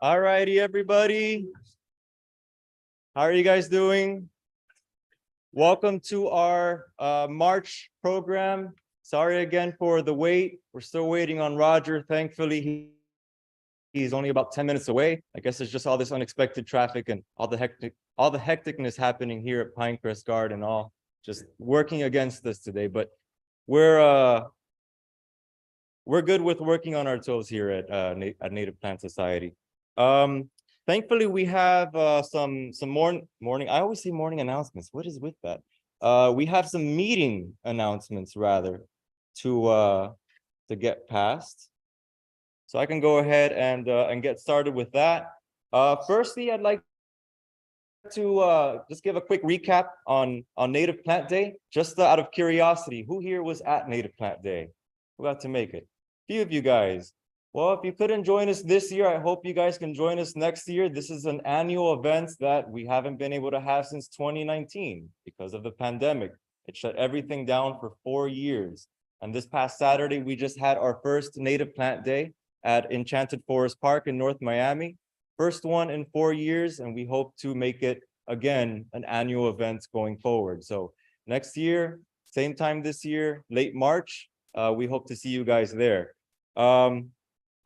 All righty, everybody. How are you guys doing? Welcome to our March program. Sorry again for the wait. We're still waiting on Roger. Thankfully, he's only about 10 minutes away. I guess it's just all this unexpected traffic and all the hecticness happening here at Pinecrest Garden, all just working against us today. But we're good with working on our toes here at Native Plant Society. Thankfully, we have some morning. I always say morning announcements. What is with that? We have some meeting announcements rather to get past. So I can go ahead and get started with that. Firstly, I'd like to just give a quick recap on Native Plant Day, just out of curiosity. Who here was at Native Plant Day? Who got to make it? A few of you guys. Well, if you couldn't join us this year, I hope you guys can join us next year. This is an annual event that we haven't been able to have since 2019 because of the pandemic. It shut everything down for 4 years. And this past Saturday, we just had our first Native Plant Day at Enchanted Forest Park in North Miami. First one in 4 years, and we hope to make it, again, an annual event going forward. So next year, same time this year, late March, we hope to see you guys there.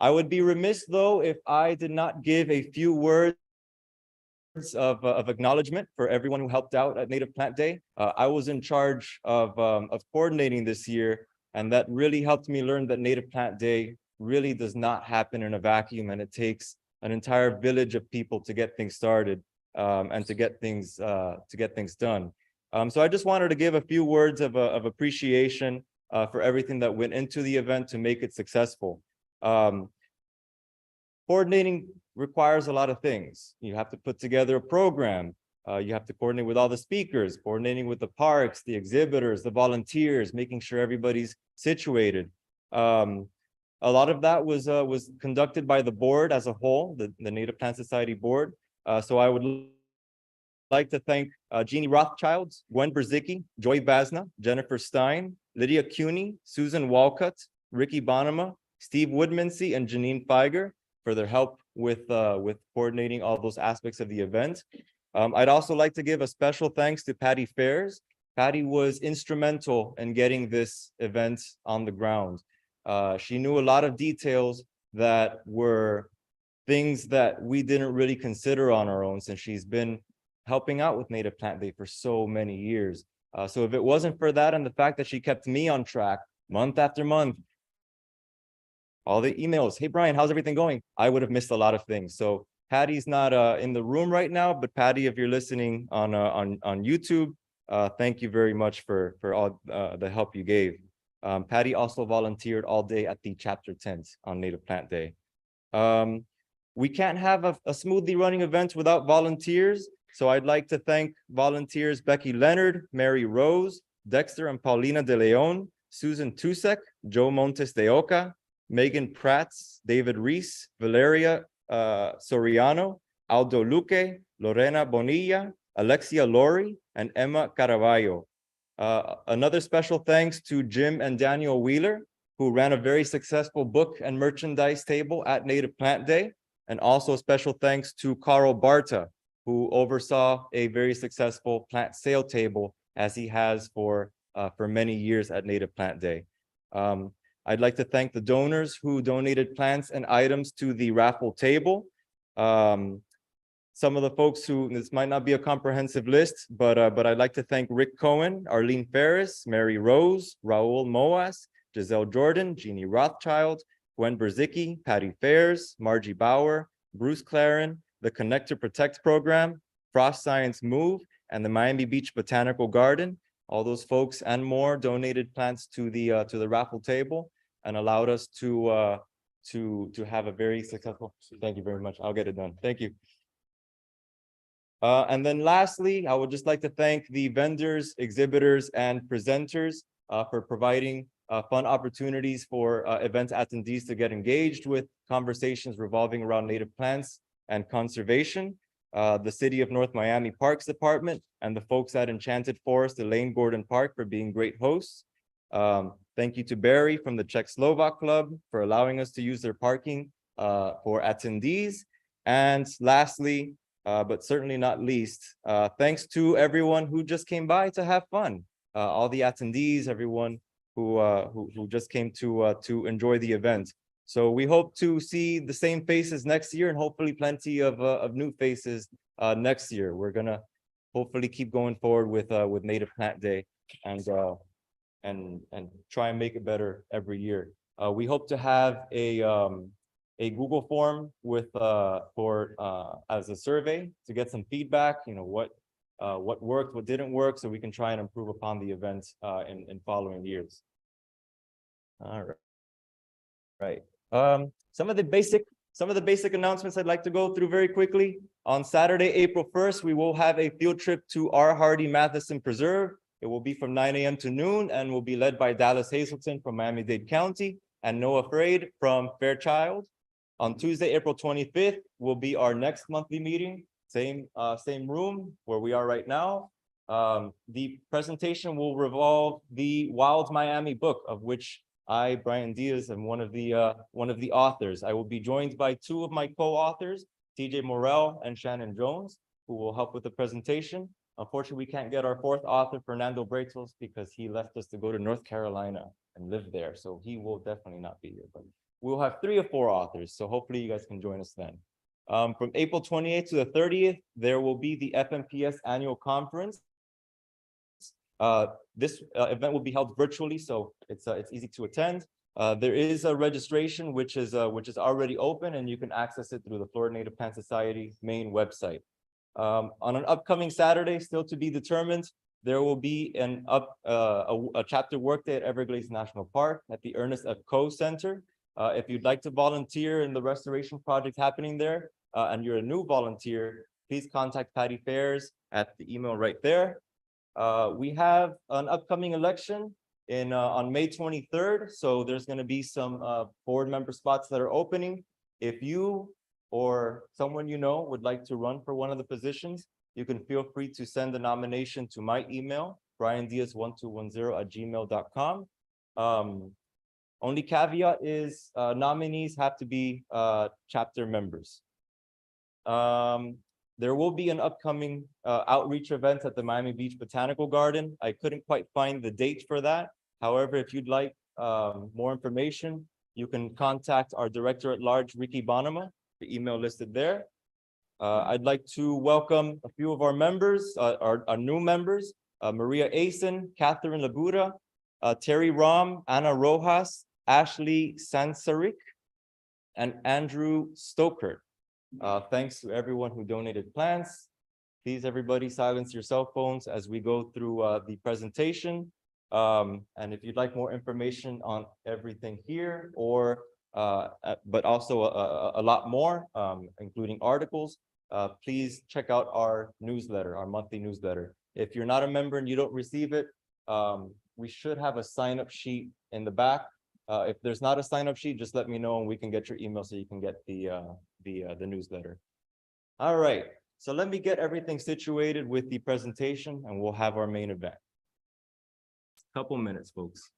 I would be remiss, though, if I did not give a few words of acknowledgement for everyone who helped out at Native Plant Day. I was in charge of coordinating this year, and that really helped me learn that Native Plant Day really does not happen in a vacuum, and it takes an entire village of people to get things started and to get things done. So I just wanted to give a few words of appreciation for everything that went into the event to make it successful. Coordinating requires a lot of things. You have to put together a program. You have to coordinate with all the speakers, coordinating with the parks, the exhibitors, the volunteers, making sure everybody's situated. A lot of that was conducted by the board as a whole, the Native Plant Society board. So I would like to thank Jeannie Rothschild, Gwen Berzicki, Joy Basna, Jennifer Stein, Lydia Cuny, Susan Walcott, Ricky Bonema, Steve Woodmansey, and Janine Feiger for their help with coordinating all those aspects of the event. I'd also like to give a special thanks to Patty Fairs. Patty was instrumental in getting this event on the ground. She knew a lot of details that were things that we didn't really consider on our own, since she's been helping out with Native Plant Day for so many years. So if it wasn't for that and the fact that she kept me on track month after month, all the emails, hey Brian, how's everything going? I would have missed a lot of things. So Patty's not in the room right now, but Patty, if you're listening on YouTube, thank you very much for all the help you gave. Patty also volunteered all day at the chapter tent on Native Plant Day. We can't have a smoothly running event without volunteers. So I'd like to thank volunteers Becky Leonard, Mary Rose, Dexter and Paulina De Leon, Susan Tusek, Joe Montes de Oca, Megan Prats, David Reese, Valeria Soriano, Aldo Luque, Lorena Bonilla, Alexia Lori, and Emma Caraballo. Another special thanks to Jim and Daniel Wheeler, who ran a very successful book and merchandise table at Native Plant Day. And also special thanks to Carl Barta, who oversaw a very successful plant sale table, as he has for many years at Native Plant Day. I'd like to thank the donors who donated plants and items to the raffle table. Some of the folks who, this might not be a comprehensive list, but I'd like to thank Rick Cohen, Arlene Ferris, Mary Rose, Raul Moas, Giselle Jordan, Jeannie Rothschild, Gwen Berzicki, Patty Fairs, Margie Bauer, Bruce Claren, the Connect to Protect program, Frost Science Move, and the Miami Beach Botanical Garden. All those folks and more donated plants to the raffle table and allowed us to have a very successful. Thank you very much. I'll get it done. Thank you. And then lastly, I would just like to thank the vendors, exhibitors, and presenters for providing fun opportunities for event attendees to get engaged with conversations revolving around native plants and conservation. The City of North Miami Parks Department and the folks at Enchanted Forest, Elaine Gordon Park, for being great hosts. Thank you to Barry from the Czech Slovak Club for allowing us to use their parking for attendees. And lastly, but certainly not least, thanks to everyone who just came by to have fun. All the attendees, everyone who just came to enjoy the event. So we hope to see the same faces next year, and hopefully plenty of new faces next year. We're gonna hopefully keep going forward with Native Plant Day and try and make it better every year. We hope to have a Google form with as a survey to get some feedback. You know, what worked, what didn't work, so we can try and improve upon the event in following years. All right. Right. Some of the basic announcements I'd like to go through very quickly. On Saturday, April 1st, we will have a field trip to R. Hardy Matheson Preserve. It will be from 9 a.m. to noon and will be led by Dallas Hazelton from Miami-Dade County and Noah Fraid from Fairchild. On Tuesday, April 25th, will be our next monthly meeting, same room where we are right now. The presentation will revolve the Wild Miami book, of which I, Brian Diaz, am one of the authors. I will be joined by two of my co-authors, TJ Morel and Shannon Jones, who will help with the presentation. Unfortunately, we can't get our fourth author, Fernando Breitels, because he left us to go to North Carolina and live there. So he will definitely not be here, but we'll have 3 or 4 authors. So hopefully you guys can join us then. From April 28th to the 30th, there will be the FMPS annual conference. This event will be held virtually, so it's easy to attend. There is a registration which is already open, and you can access it through the Florida Native Plant Society main website. On an upcoming Saturday, still to be determined, there will be a chapter workday at Everglades National Park at the Ernest F. Coe Center. If you'd like to volunteer in the restoration project happening there, and you're a new volunteer, please contact Patty Fairs at the email right there. We have an upcoming election on May 23rd. So there's going to be some board member spots that are opening. If you or someone you know would like to run for one of the positions, you can feel free to send a nomination to my email, briandiaz1210@gmail.com. Only caveat is nominees have to be chapter members. There will be an upcoming outreach event at the Miami Beach Botanical Garden. I couldn't quite find the date for that. However, if you'd like more information, you can contact our Director at Large, Ricky Bonema, the email listed there. I'd like to welcome a few of our members, our new members, Maria Asen, Catherine Labuda, Terry Rom, Ana Rojas, Ashley Sansarik, and Andrew Stoker. Thanks to everyone who donated plants. Please, everybody, silence your cell phones as we go through the presentation. And if you'd like more information on everything here, or but also a lot more, including articles, please check out our newsletter, our monthly newsletter. If you're not a member and you don't receive it, we should have a sign-up sheet in the back. If there's not a sign-up sheet, just let me know and we can get your email so you can get the newsletter. All right, so let me get everything situated with the presentation and we'll have our main event. Couple minutes, folks.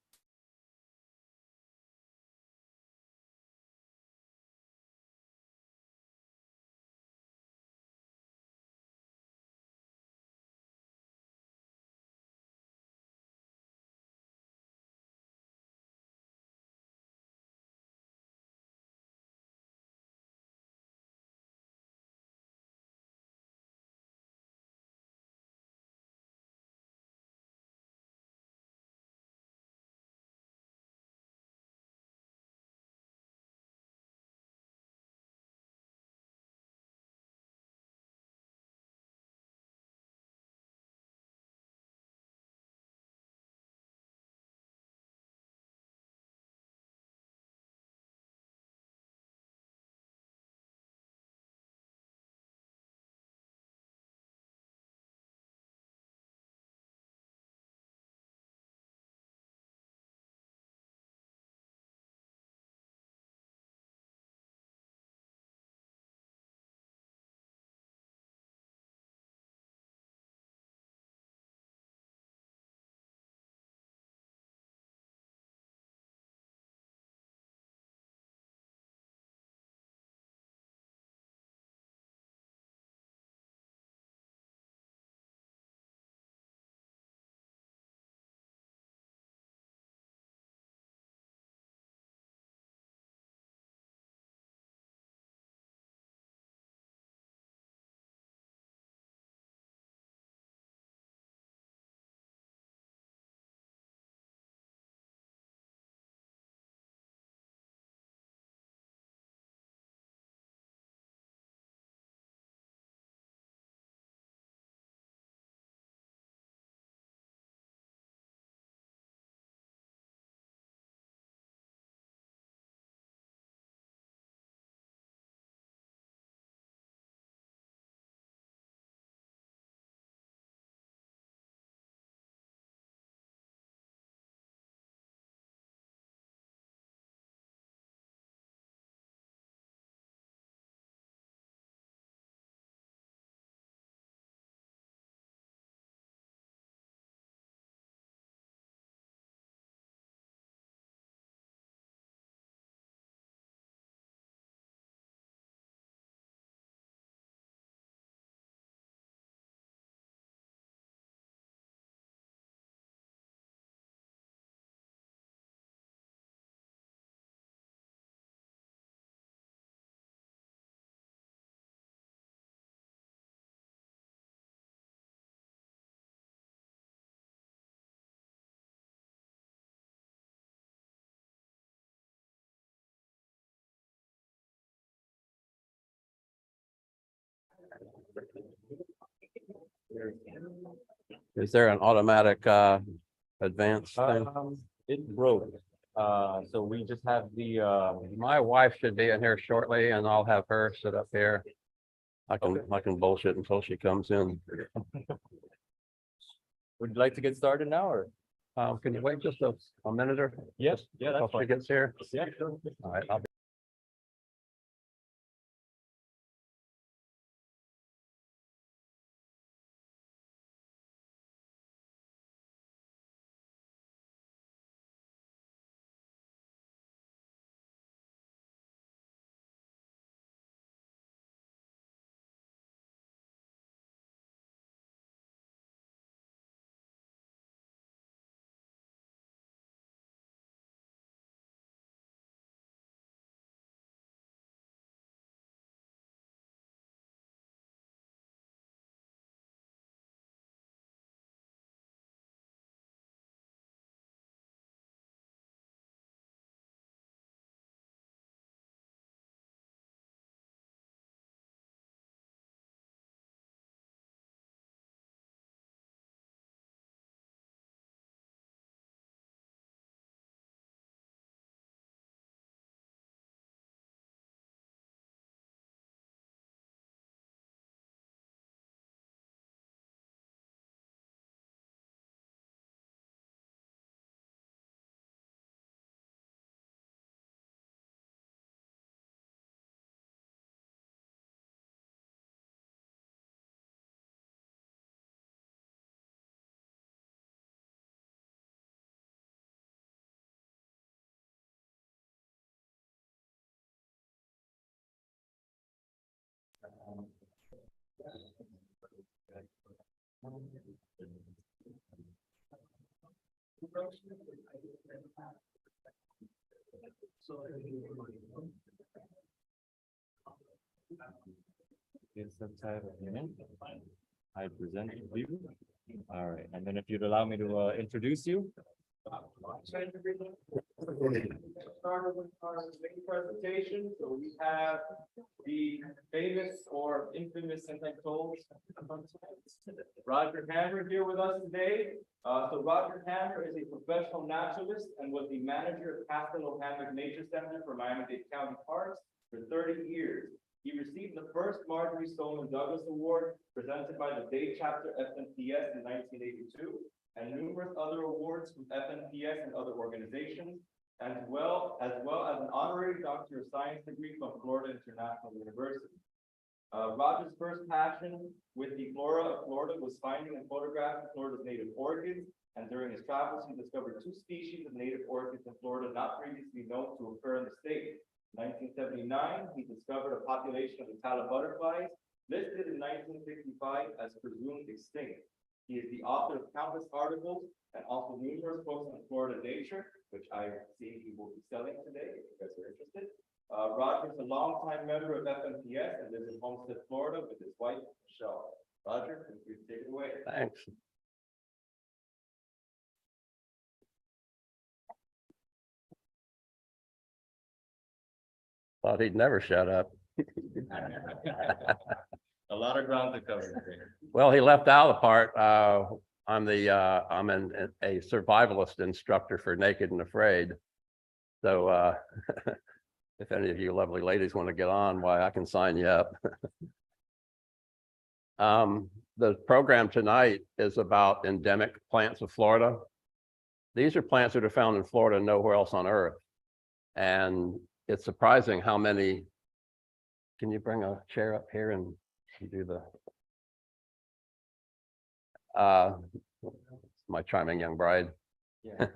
Is there an automatic advance thing? It broke. So we just have the, My wife should be in here shortly and I'll have her sit up here. I can bullshit until she comes in. would you like to get started now or? Can you wait just a minute or? Yes, yeah, Until that's she fine. gets here? Yeah, sure. All right, I'll be. Get some type of name. I present to you. All right, and then if you'd allow me to introduce you. Start with our main presentation. So we have the famous or infamous, sometimes told, Roger Hammer here with us today. So Roger Hammer is a professional naturalist and was the manager of Castle Hammock Nature Center for Miami-Dade County Parks for 30 years. He received the first Marjorie Stoneman Douglas Award presented by the Dade Chapter FNPS in 1982, and numerous other awards from FNPS and other organizations, as well as an honorary Doctor of Science degree from Florida International University. Roger's first passion with the flora of Florida was finding and photographing Florida's native orchids, and during his travels, he discovered 2 species of native orchids in Florida not previously known to occur in the state. In 1979, he discovered a population of Itala butterflies listed in 1965 as presumed extinct. He is the author of countless articles and also numerous books on Florida nature, which I see he will be selling today if you guys are interested. Roger is a longtime member of FNPS and lives in Homestead, Florida with his wife, Michelle. Roger, feel free to take it away. Thanks. Thought he'd never shut up. A lot of ground to cover. Well, he left out the part. I'm a survivalist instructor for Naked and Afraid. So if any of you lovely ladies want to get on, why, I can sign you up. The program tonight is about endemic plants of Florida. These are plants that are found in Florida and nowhere else on Earth. And it's surprising how many. Can you bring a chair up here and do the my charming young bride. Yeah.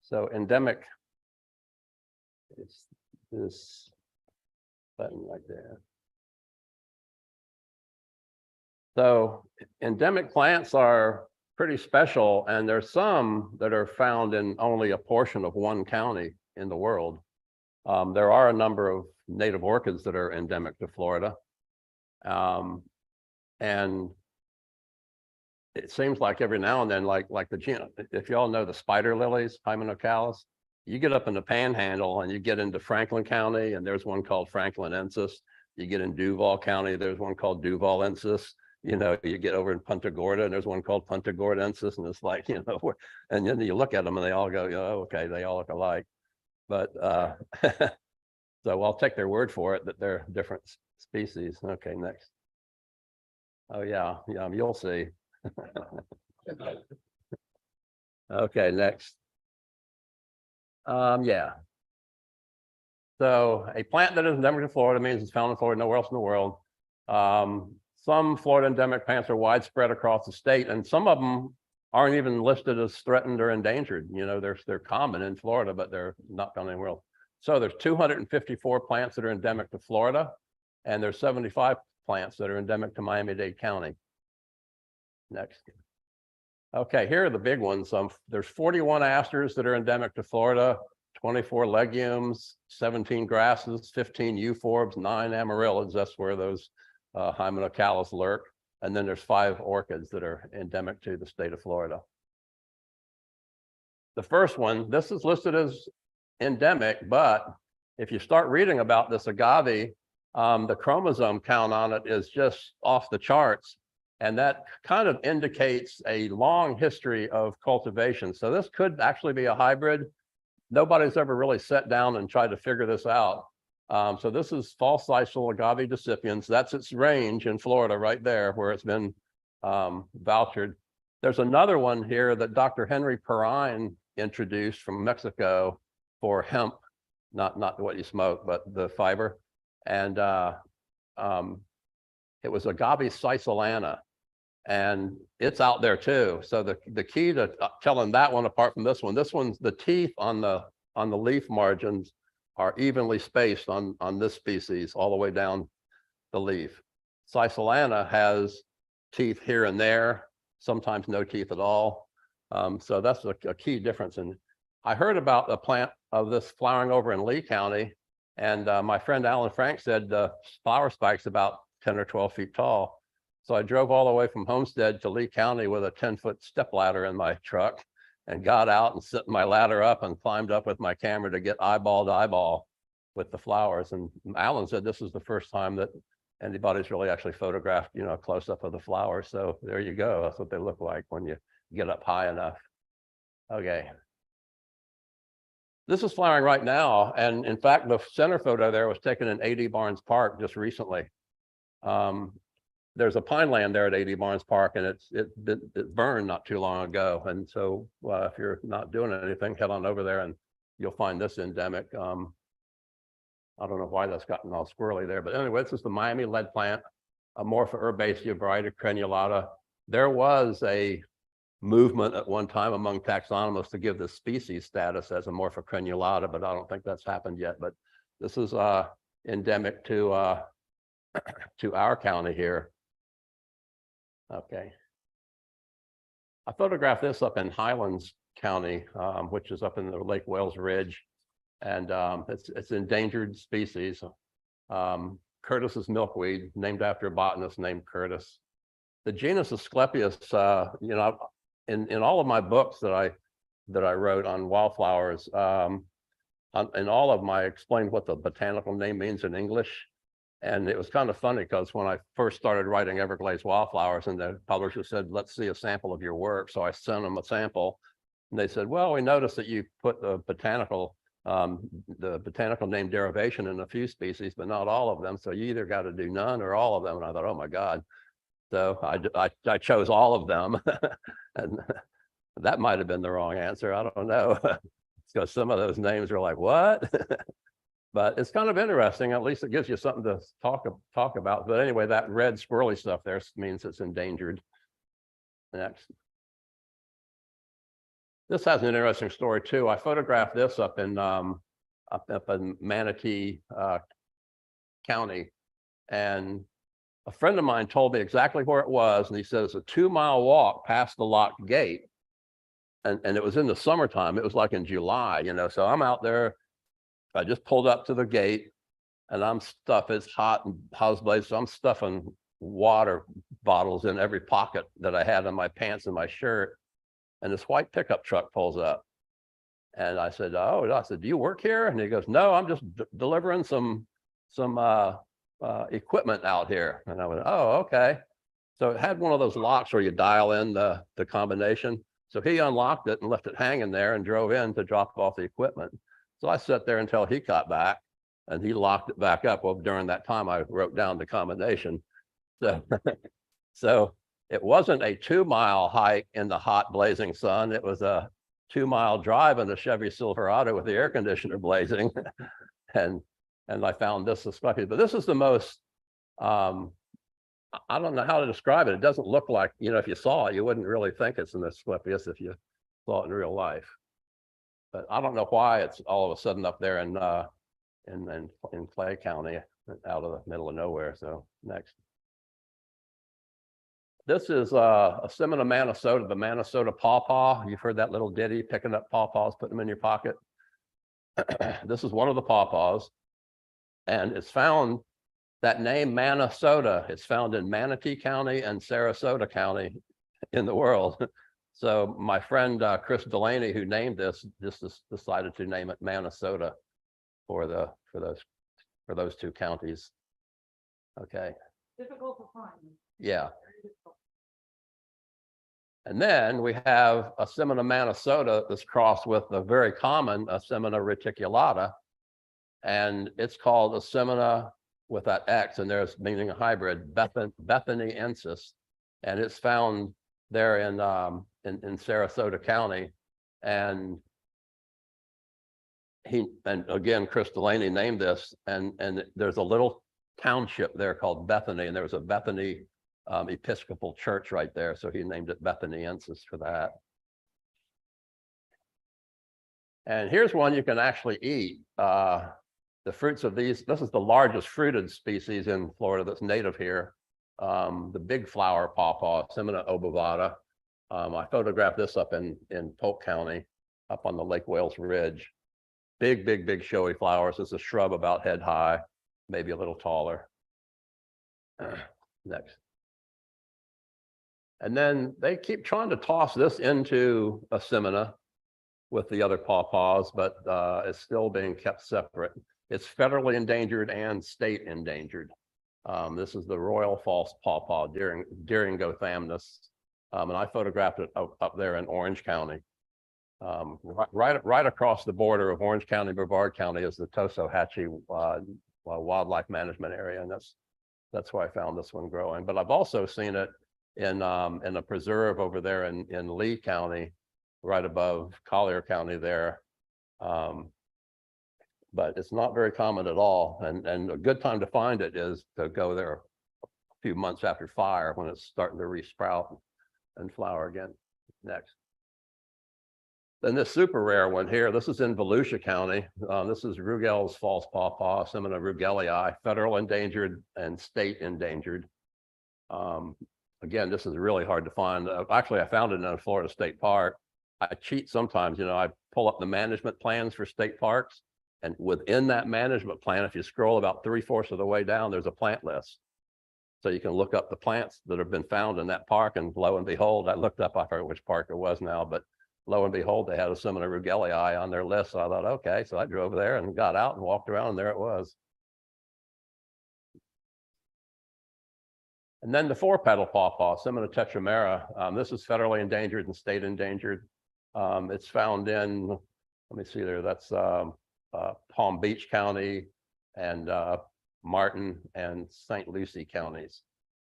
So endemic is this button right there. So endemic plants are pretty special, and there's some that are found in only a portion of one county in the world. There are a number of native orchids that are endemic to Florida. And it seems like every now and then, like the, if you all know the spider lilies, Hymenocalis, You get up in the Panhandle and you get into Franklin County, and there's one called Franklinensis. You get in Duval County, there's one called Duvalensis. You know, you get over in Punta Gorda, and there's one called Punta Gordensis, and it's like, you know, and then you look at them and they all go, oh, okay, they all look alike. But so I'll take their word for it that they're different species. Okay, next. Oh yeah, you'll see. Okay, next. Yeah. So a plant that is endemic to Florida means it's found in Florida, nowhere else in the world. Some Florida endemic plants are widespread across the state, and some of them aren't even listed as threatened or endangered. You know, they're common in Florida, but they're not found anywhere else. So there's 254 plants that are endemic to Florida, and there's 75 plants that are endemic to Miami-Dade County. Next. Okay, here are the big ones. There's 41 asters that are endemic to Florida, 24 legumes, 17 grasses, 15 euphorbs, 9 amaryllis. That's where those Hymenocallis lurk. And then there's 5 orchids that are endemic to the state of Florida. The first one, this is listed as endemic, but if you start reading about this agave, the chromosome count on it is just off the charts. And that kind of indicates a long history of cultivation. So this could actually be a hybrid. Nobody's ever really sat down and tried to figure this out. So this is false Sisal agave decipiens. That's its range in Florida right there where it's been vouchered. There's another one here that Dr. Henry Perrine introduced from Mexico for hemp, not what you smoke, but the fiber. And it was agave Sisalana. And it's out there too. So the key to telling that one apart from this one's the teeth on the leaf margins are evenly spaced on this species all the way down the leaf. Sisalana has teeth here and there, sometimes no teeth at all. So that's a key difference. And I heard about a plant of this flowering over in Lee County, and my friend Alan Frank said the flower spike's about 10 or 12 feet tall. So I drove all the way from Homestead to Lee County with a 10-foot step ladder in my truck and got out and set my ladder up and climbed up with my camera to get eyeball to eyeball with the flowers. And Alan said this is the first time that anybody's really actually photographed, you know, a close-up of the flowers. So there you go. That's what they look like when you get up high enough. Okay. This is flowering right now. And in fact, the center photo there was taken in A.D. Barnes Park just recently. There's a pine land there at A.D. Barnes Park, and it burned not too long ago. And so if you're not doing anything, head on over there and you'll find this endemic. I don't know why that's gotten all squirrely there, but anyway, this is the Miami lead plant, Amorpha herbacea variety crenulata. There was a movement at one time among taxonomists to give this species status as Amorpha crenulata, but I don't think that's happened yet. But this is endemic to our county here. Okay. I photographed this up in Highlands County, which is up in the Lake Wales Ridge, and it's endangered species. Curtis's milkweed, named after a botanist named Curtis. The genus Asclepius, you know, in all of my books that I wrote on wildflowers, in all of them I explained what the botanical name means in English. And it was kind of funny because when I first started writing Everglades wildflowers, and the publisher said, let's see a sample of your work. So I sent them a sample, and they said, well, we noticed that you put the botanical name derivation in a few species, but not all of them. So you either got to do none or all of them. And I thought, oh my God. So I chose all of them. And that might have been the wrong answer. I don't know. Because some of those names are like, what? But it's kind of interesting. At least it gives you something to talk about. But anyway, that red squirrely stuff there means it's endangered. Next. This has an interesting story too. I photographed this up in Manatee County, and a friend of mine told me exactly where it was, and he said it's a 2-mile walk past the locked gate, and it was in the summertime. It was like in July, you know. So I'm out there. I just pulled up to the gate, and it's hot and house blaze, so I'm stuffing water bottles in every pocket that I had in my pants and my shirt. And this white pickup truck pulls up. And I said, oh, do you work here? And he goes, no, I'm just delivering some equipment out here. And I went, oh, okay. So it had one of those locks where you dial in the combination. So he unlocked it and left it hanging there and drove in to drop off the equipment. So I sat there until he got back and he locked it back up. Well, during that time, I wrote down the combination. So, so it wasn't a 2-mile hike in the hot blazing sun. It was a 2-mile drive in the Chevy Silverado with the air conditioner blazing. and I found this especially, but this is the most, I don't know how to describe it. It doesn't look like, you know, if you saw it, you wouldn't really think it's an Asclepius if you saw it in real life. But I don't know why it's all of a sudden up there in Clay County, out of the middle of nowhere. So next. This is a Semina Manasota, the Manasota pawpaw. You've heard that little ditty, picking up pawpaws, putting them in your pocket. This is one of the pawpaws. And it's found, that name Manasota, it's found in Manatee County and Sarasota County in the world. So my friend Chris Delaney, who named this, just decided to name it Manasota for those two counties. Okay. Difficult to find. Yeah. And then we have a Semina Manasota that's crossed with a very common Semina reticulata, and it's called a Semina with that X, and there's meaning a hybrid, Bethaniensis, and it's found there in Sarasota County. And again, Chris Delaney named this, and there's a little township there called Bethany, and there was a Bethany Episcopal church right there, so he named it Bethaniensis for that. And here's one you can actually eat. The fruits of these, this is the largest fruited species in Florida that's native here. The big flower pawpaw, Semina obovata. I photographed this up in Polk County, up on the Lake Wales Ridge. Big showy flowers. It's a shrub about head high, maybe a little taller. Next. And then they keep trying to toss this into a Semina with the other pawpaws, but it's still being kept separate. It's federally endangered and state endangered. This is the royal false pawpaw, Deringothamnus, and I photographed it up there in Orange County. Right across the border of Orange County, Brevard County is the Tosohatchee Wildlife Management Area, and that's where I found this one growing. But I've also seen it in a preserve over there in Lee County, right above Collier County there. But it's not very common at all. And a good time to find it is to go there a few months after fire when it's starting to resprout and flower again. Next. Then this super rare one here, this is in Volusia County. This is Rugel's false pawpaw, Semina rugelii, federal endangered and state endangered. Again, this is really hard to find. Actually, I found it in a Florida State Park. I cheat sometimes, you know, I pull up the management plans for state parks. And within that management plan, if you scroll about 3/4 of the way down, there's a plant list. So you can look up the plants that have been found in that park, and lo and behold, I looked up, I forget which park it was now, but lo and behold, they had a Semina rugelii on their list. So I thought, okay, so I drove there and got out and walked around, and there it was. And then the 4-petal pawpaw, Semina tetramera. This is federally endangered and state endangered. It's found in, let me see there, that's Palm Beach County and Martin and St. Lucie counties.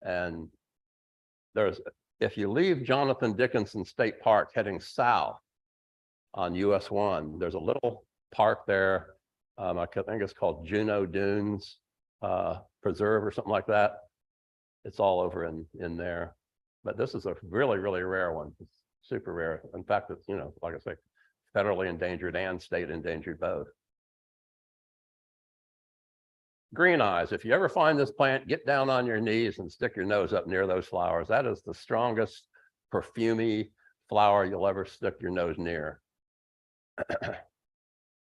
And if you leave Jonathan Dickinson State Park heading south on US 1, there's a little park there. I think it's called Juneau Dunes Preserve or something like that. It's all over in there. But this is a really rare one. It's super rare. In fact, it's, you know, like I say, federally endangered and state endangered both. Green eyes. If you ever find this plant, get down on your knees and stick your nose up near those flowers. That is the strongest perfumey flower you'll ever stick your nose near.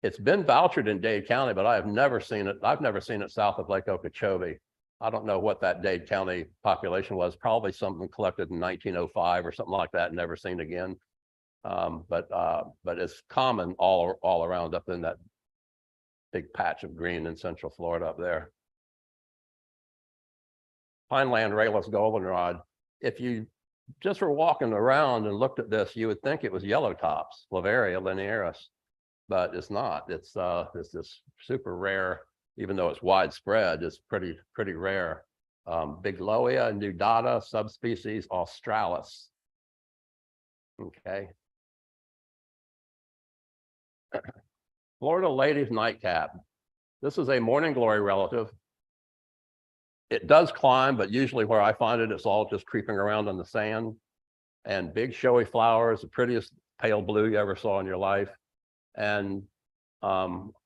It's been vouchered in Dade County, but I have never seen it. I've never seen it south of Lake Okeechobee. I don't know what that Dade County population was, probably something collected in 1905 or something like that, never seen again. But it's common all around up in that big patch of green in Central Florida up there. Pineland rayless goldenrod. If you just were walking around and looked at this, you would think it was yellow tops, Flavaria linearis, but it's not. It's this super rare, even though it's widespread, it's pretty rare. Bigloia nudata, subspecies australis. Okay. Florida lady's nightcap. This is a morning glory relative. It does climb, but usually where I find it, it's all just creeping around on the sand. And big showy flowers, the prettiest pale blue you ever saw in your life. And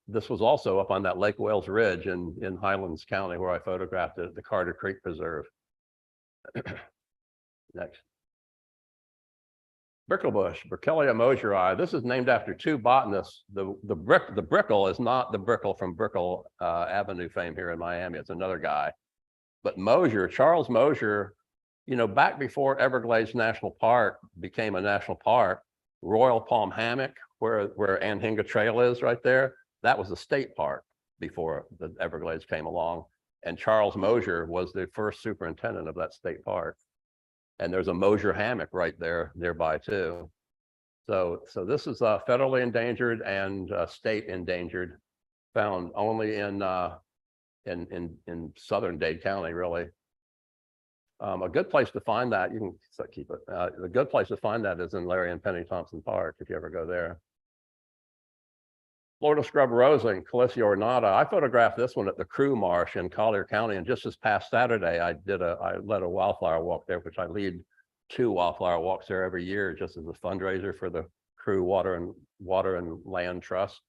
this was also up on that Lake Wales Ridge in Highlands County where I photographed it at the Carter Creek Preserve. Next. Bricklebush, Burkelia moseri. This is named after two botanists. The Brickle is not the Brickle from Brickell Avenue fame here in Miami. It's another guy. But Mosier, Charles Mosier, you know, back before Everglades National Park became a national park, Royal Palm Hammock, where Anhinga Trail is right there, that was a state park before the Everglades came along. And Charles Mosier was the first superintendent of that state park. And there's a Mosier hammock right there nearby too. So this is federally endangered and state endangered, found only in southern Dade County, really. A good place to find that, you can keep it. A good place to find that is in Larry and Penny Thompson Park, if you ever go there. Florida scrub roseling, Calissia ornata. I photographed this one at the Crew Marsh in Collier County, and just this past Saturday, I led a wildflower walk there, which I lead 2 wildflower walks there every year, just as a fundraiser for the Crew Water and Land Trust.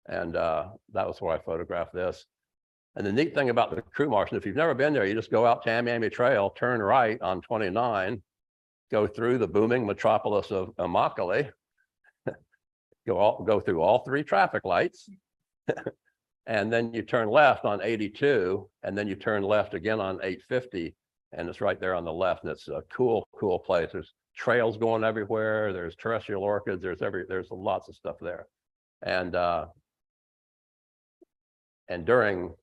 And that was where I photographed this. And the neat thing about the Crew Marsh, and if you've never been there, you just go out Tamiami Trail, turn right on 29, go through the booming metropolis of Immokalee, go through all 3 traffic lights, and then you turn left on 82, and then you turn left again on 850, and it's right there on the left, and it's a cool place. There's trails going everywhere. There's terrestrial orchids. There's lots of stuff there, and during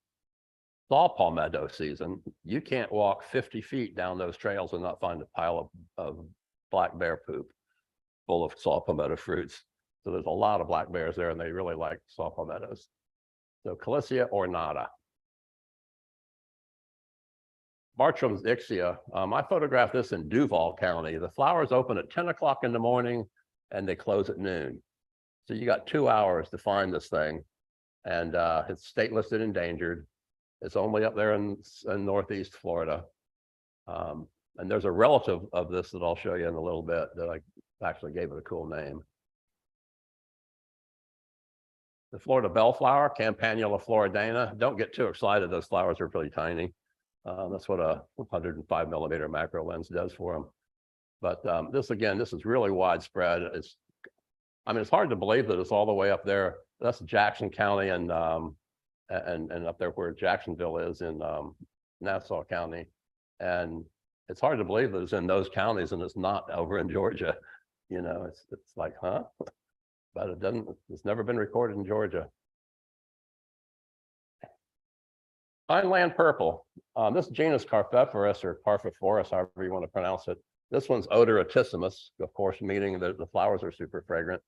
saw palmetto season, you can't walk 50 feet down those trails and not find a pile of black bear poop full of saw palmetto fruits. So there's a lot of black bears there, and they really like saw palmettos. So Calissia ornata. Bartram's ixia. I photographed this in Duval County. The flowers open at 10 o'clock in the morning and they close at noon. So you got 2 hours to find this thing. And it's state listed endangered. It's only up there in Northeast Florida. And there's a relative of this that I'll show you in a little bit that I actually gave it a cool name. The Florida bellflower, Campanula floridana. Don't get too excited. Those flowers are really tiny. That's what a 105 millimeter macro lens does for them. But this is really widespread. It's hard to believe that it's all the way up there. That's Jackson County and up there where Jacksonville is in Nassau County. And it's hard to believe that it's in those counties and it's not over in Georgia. You know, it's like, huh? But it's never been recorded in Georgia. Pineland purple. This genus Carphophorus or Parphophorus, however you want to pronounce it. This one's odoratissimus, of course, meaning that the flowers are super fragrant.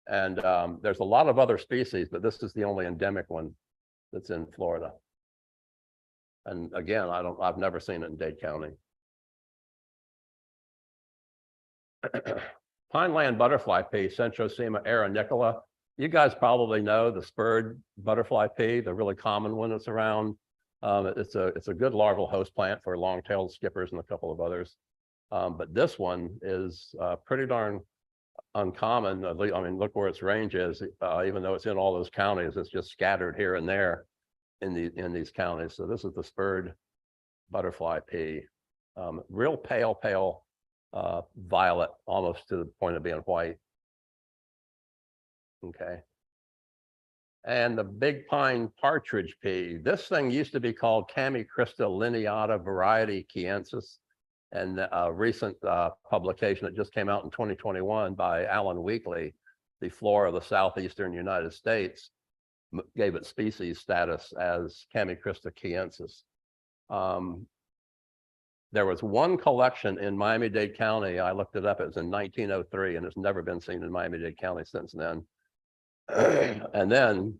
And there's a lot of other species, but this is the only endemic one that's in Florida. And again, I've never seen it in Dade County. Pineland butterfly pea, Centrosema arenicola. You guys probably know the spurred butterfly pea, the really common one that's around. It's a good larval host plant for long-tailed skippers and a couple of others. But this one is pretty darn uncommon. I mean, look where its range is. Even though it's in all those counties, it's just scattered here and there in these counties. So this is the spurred butterfly pea. Real pale violet, almost to the point of being white. Okay. And the big pine partridge pea. This thing used to be called Camicrysta lineata variety chiensis. And a recent publication that just came out in 2021 by Alan Weekly, the flora of the southeastern United States, gave it species status as Chamaecrista chiensis. There was one collection in Miami-Dade County. I looked it up. It was in 1903, and it's never been seen in Miami-Dade County since then. And then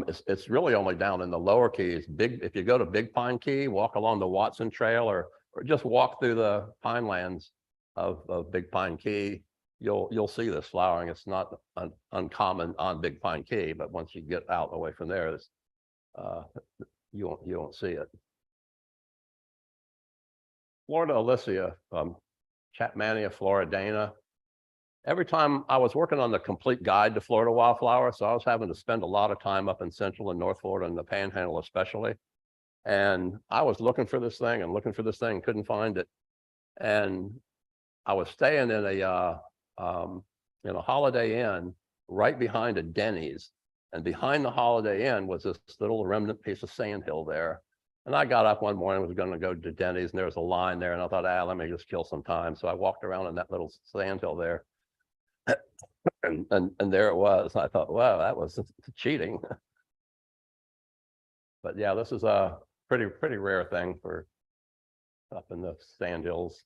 it's really only down in the lower keys. If you go to Big Pine Key, walk along the Watson Trail, or just walk through the pinelands of Big Pine Key, you'll see this flowering. It's not uncommon on Big Pine Key, but once you get out away from there, you won't see it. Florida Alysia, Chapmania floridana. Every time I was working on the complete guide to Florida wildflowers, so I was having to spend a lot of time up in Central and North Florida and the Panhandle especially. And I was looking for this thing and looking for this thing, couldn't find it. And I was staying in a Holiday Inn right behind a Denny's. And behind the Holiday Inn was this little remnant piece of sand hill there. And I got up one morning, was going to go to Denny's, and there was a line there. And I thought, let me just kill some time. So I walked around in that little sand hill there. And there it was. I thought, wow, that was cheating. But yeah, this is a pretty rare thing for up in the sand hills.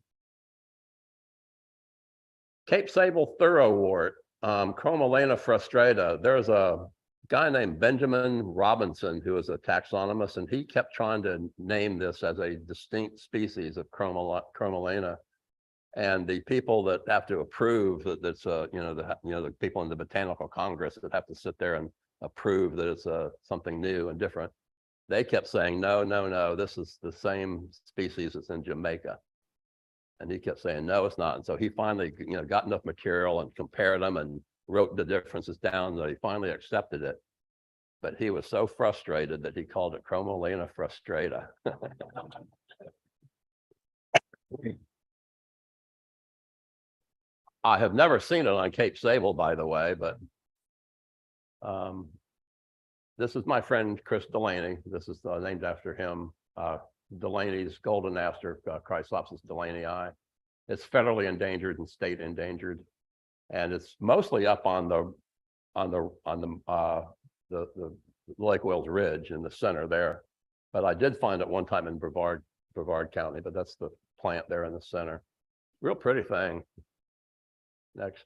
Cape Sable thoroughwort, Chromalena frustrata. There's a guy named Benjamin Robinson who is a taxonomist, and he kept trying to name this as a distinct species of Chromalena. And the people that have to approve that it's the people in the Botanical Congress that have to sit there and approve that it's something new and different, they kept saying, no, this is the same species that's in Jamaica. And he kept saying, no, it's not. And so he finally, got enough material and compared them and wrote the differences down, that he finally accepted it. But he was so frustrated that he called it Chromalena frustrata. I have never seen it on Cape Sable, by the way, but this is my friend Chris Delaney. This is named after him. Delaney's golden aster, Chrysopsis delaney. It's federally endangered and state endangered, and it's mostly up on the Lake Wales Ridge in the center there. But I did find it one time in Brevard County, but that's the plant there in the center. Real pretty thing. Next.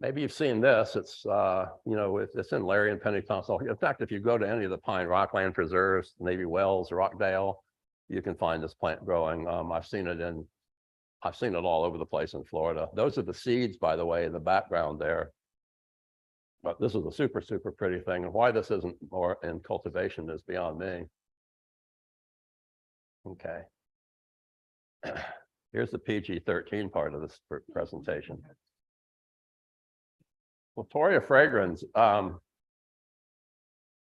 Maybe you've seen this. It's it's in Larry and Penny Thompson. In fact, if you go to any of the pine rockland preserves, Navy Wells, Rockdale, you can find this plant growing. I've seen it all over the place in Florida. Those are the seeds, by the way, in the background there. But this is a super pretty thing. And why this isn't more in cultivation is beyond me. Okay. Here's the PG-13 part of this presentation. Clitoria fragrans.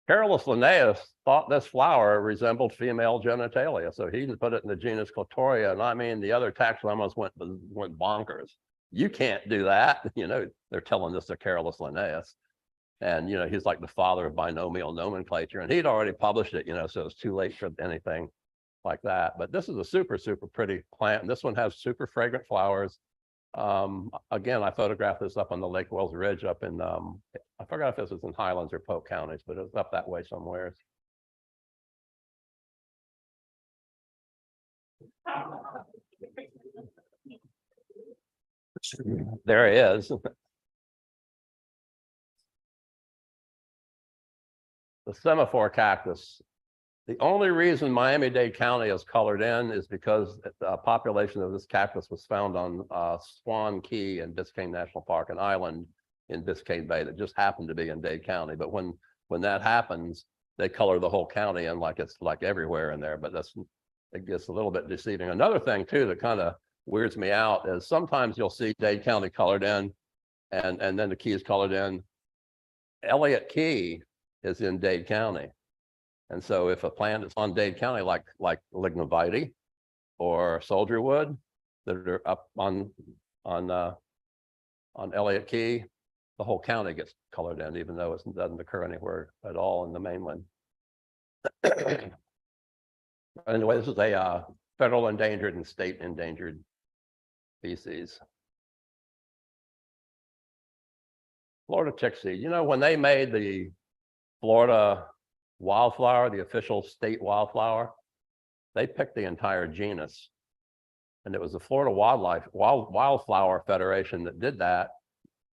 Carolus Linnaeus thought this flower resembled female genitalia, so he put it in the genus Clitoria. And I mean, the other taxonomists went bonkers. You can't do that. They're telling this to Carolus Linnaeus. And, he's like the father of binomial nomenclature, and he'd already published it, so it's too late for anything like that. But this is a super pretty plant, and this one has super fragrant flowers. Again, I photographed this up on the Lake Wales Ridge up in, I forgot if this was in Highlands or Polk counties, but it was up that way somewhere. There he is. The semaphore cactus. The only reason Miami-Dade County is colored in is because the population of this cactus was found on Swan Key in Biscayne National Park, an island in Biscayne Bay that just happened to be in Dade County. But when that happens, they color the whole county in like it's like everywhere in there. But it gets a little bit deceiving. Another thing too that kind of weirds me out is sometimes you'll see Dade County colored in, and then the key is colored in. Elliott Key is in Dade County. And so if a plant is on Dade County, like lignivite or soldier wood that are up on Elliott Key, the whole county gets colored in, even though it doesn't occur anywhere at all in the mainland. Anyway, this is a federal endangered and state endangered species. Florida tick seed. You know, when they made the Florida wildflower, the official state wildflower, they picked the entire genus. And it was the Florida Wildflower Federation that did that.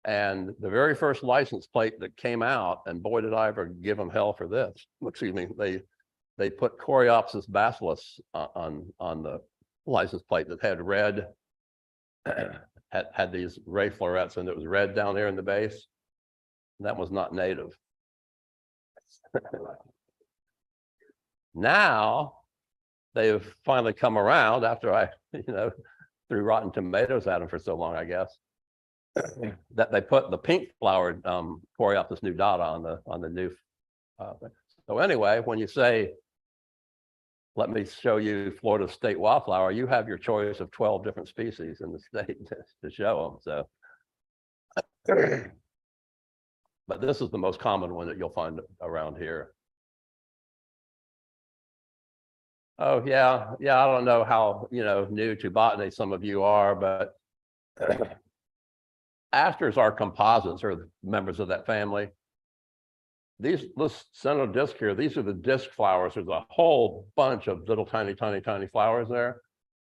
And the very first license plate that came out, and boy, did I ever give them hell for this. Excuse me, they put Coreopsis bacillus on the license plate that had red, had these ray florets, and it was red down there in the base. That was not native. Now they've finally come around after I, threw rotten tomatoes at them for so long, I guess, that they put the pink flowered Coreopsis nudata on the new. So anyway, when you say, let me show you Florida state wildflower, you have your choice of 12 different species in the state to show them. So, but this is the most common one that you'll find around here. Oh yeah, I don't know how new to botany some of you are, but asters are composites, or members of that family. This central disc here, these are the disc flowers. There's a whole bunch of little tiny flowers there.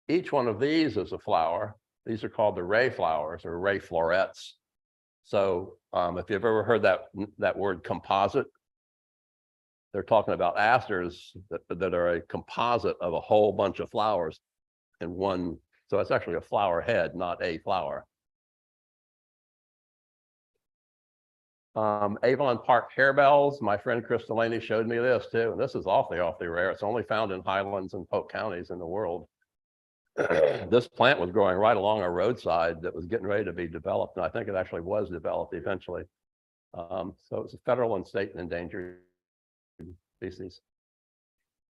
Each one of these is a flower. These are called the ray flowers or ray florets. So if you've ever heard that word composite, they're talking about asters that are a composite of a whole bunch of flowers in one. So it's actually a flower head, not a flower. Avon Park harebells. My friend Chris Delaney showed me this too. And this is awfully rare. It's only found in Highlands and Polk counties in the world. This plant was growing right along a roadside that was getting ready to be developed. And I think it actually was developed eventually. So it's a federal and state endangered species.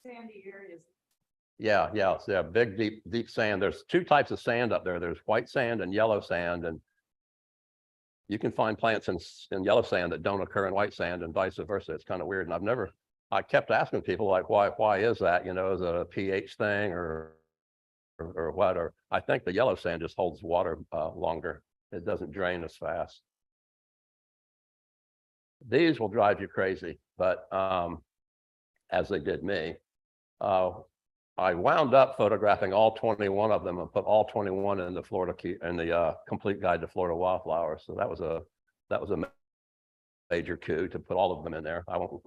Sandy areas. Yeah, big, deep sand. There's two types of sand up there. There's white sand and yellow sand. And you can find plants in yellow sand that don't occur in white sand and vice versa. It's kind of weird. And I kept asking people like, why is that? Is it a pH thing or what? Or I think the yellow sand just holds water longer. It doesn't drain as fast. These will drive you crazy, but as they did me. I wound up photographing all 21 of them and put all 21 in the complete guide to Florida wildflowers. So that was a major coup to put all of them in there. I won't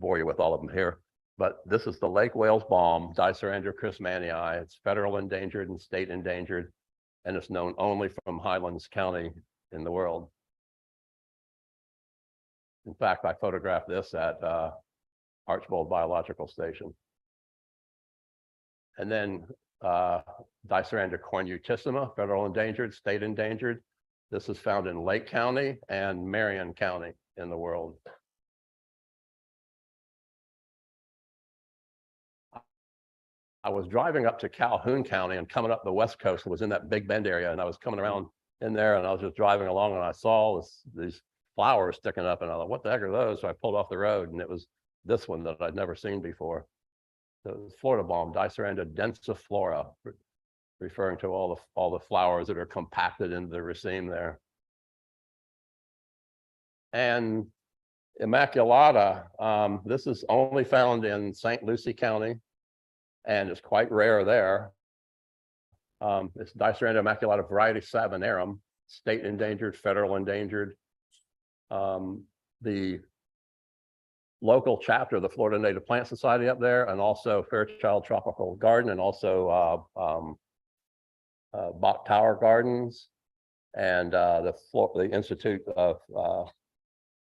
bore you with all of them here, but this is the Lake Wales balm, Dicerandra chrismanii. It's federal endangered and state endangered, and it's known only from Highlands County in the world. In fact, I photographed this at Archbold Biological Station. And then Dicerandra cornutissima, federal endangered, state endangered. This is found in Lake County and Marion County in the world. I was driving up to Calhoun County and coming up the West Coast. It was in that Big Bend area, and I was coming around in there, and I was just driving along, and I saw these flowers sticking up, and I thought, what the heck are those? So I pulled off the road, and it was this one that I'd never seen before. The Florida balm, Dicerandra densiflora, referring to all the flowers that are compacted into the raceme there. And Immaculata, this is only found in St. Lucie County, and it's quite rare there. It's Dicerandra immaculata variety Savinarum, state endangered, federal endangered. The local chapter of the Florida Native Plant Society up there, and also Fairchild Tropical Garden, and also Bach Tower Gardens, and the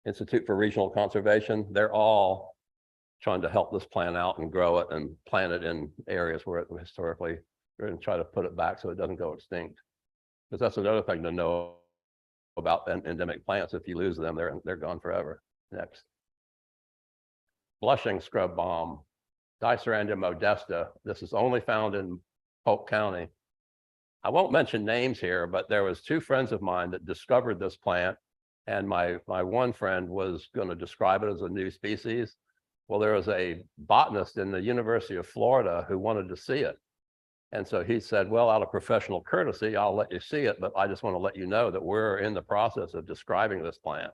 Institute for Regional Conservation. They're all trying to help this plant out and grow it and plant it in areas where it historically, we're going to try to put it back so it doesn't go extinct. Because that's another thing to know about endemic plants. If you lose them, they're gone forever. Next. Blushing scrub balm, Dicerandra modesta. This is only found in Polk County. I won't mention names here, but there was two friends of mine that discovered this plant, and my one friend was going to describe it as a new species. Well, there was a botanist in the University of Florida who wanted to see it, And so he said, well, out of professional courtesy, I'll let you see it, but I just want to let you know that we're in the process of describing this plant.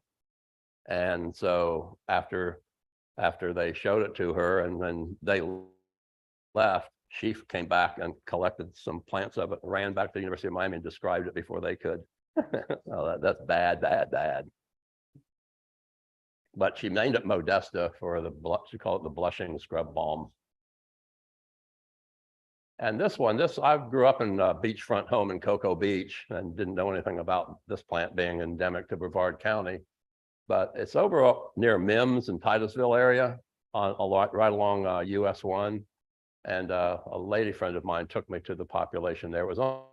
And so after they showed it to her and then they left, she came back and collected some plants of it, ran back to the University of Miami and described it before they could. Oh, that's bad, bad, bad. But she named it Modesta for she called it the blushing scrub balm. And this I grew up in a beachfront home in Cocoa Beach and didn't know anything about this plant being endemic to Brevard County. But it's over near Mims and Titusville area, right along US 1. And a lady friend of mine took me to the population there. It was on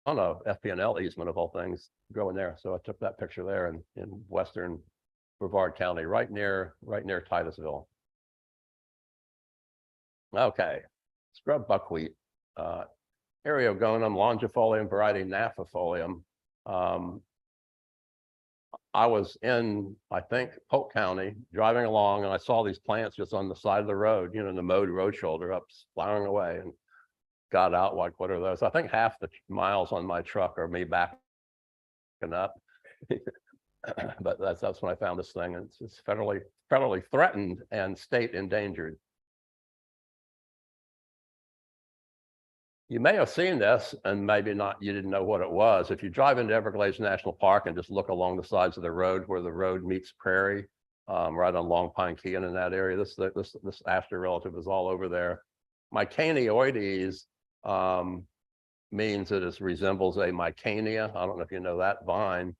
a FP&L easement of all things growing there. So I took that picture there in western Brevard County, right near Titusville. Okay, scrub buckwheat, Eriogonum longifolium variety Nafifolium. I was in, I think, Polk County, driving along, and I saw these plants just on the side of the road, in the mowed road shoulder, up flowering away, and got out like, what are those? I think half the miles on my truck are me backing up. But that's when I found this thing, and it's federally threatened and state endangered. You may have seen this, and maybe not, you didn't know what it was. If you drive into Everglades National Park and just look along the sides of the road where the road meets prairie, right on Long Pine Key and in that area, this aster relative is all over there. Mycanioides means that it resembles a mycania. I don't know if you know that vine.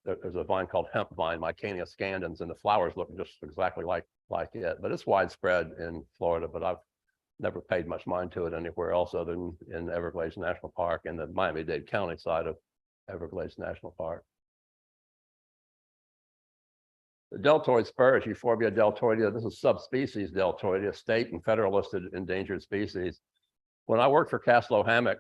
There's a vine called hemp vine, Mycania scandens, and the flowers look just exactly like it. But it's widespread in Florida, but I've never paid much mind to it anywhere else other than in Everglades National Park and the Miami-Dade County side of Everglades National Park. The deltoid spurge, Euphorbia deltoidea, this is subspecies deltoidea, state and federal listed endangered species. When I worked for Caslow Hammock,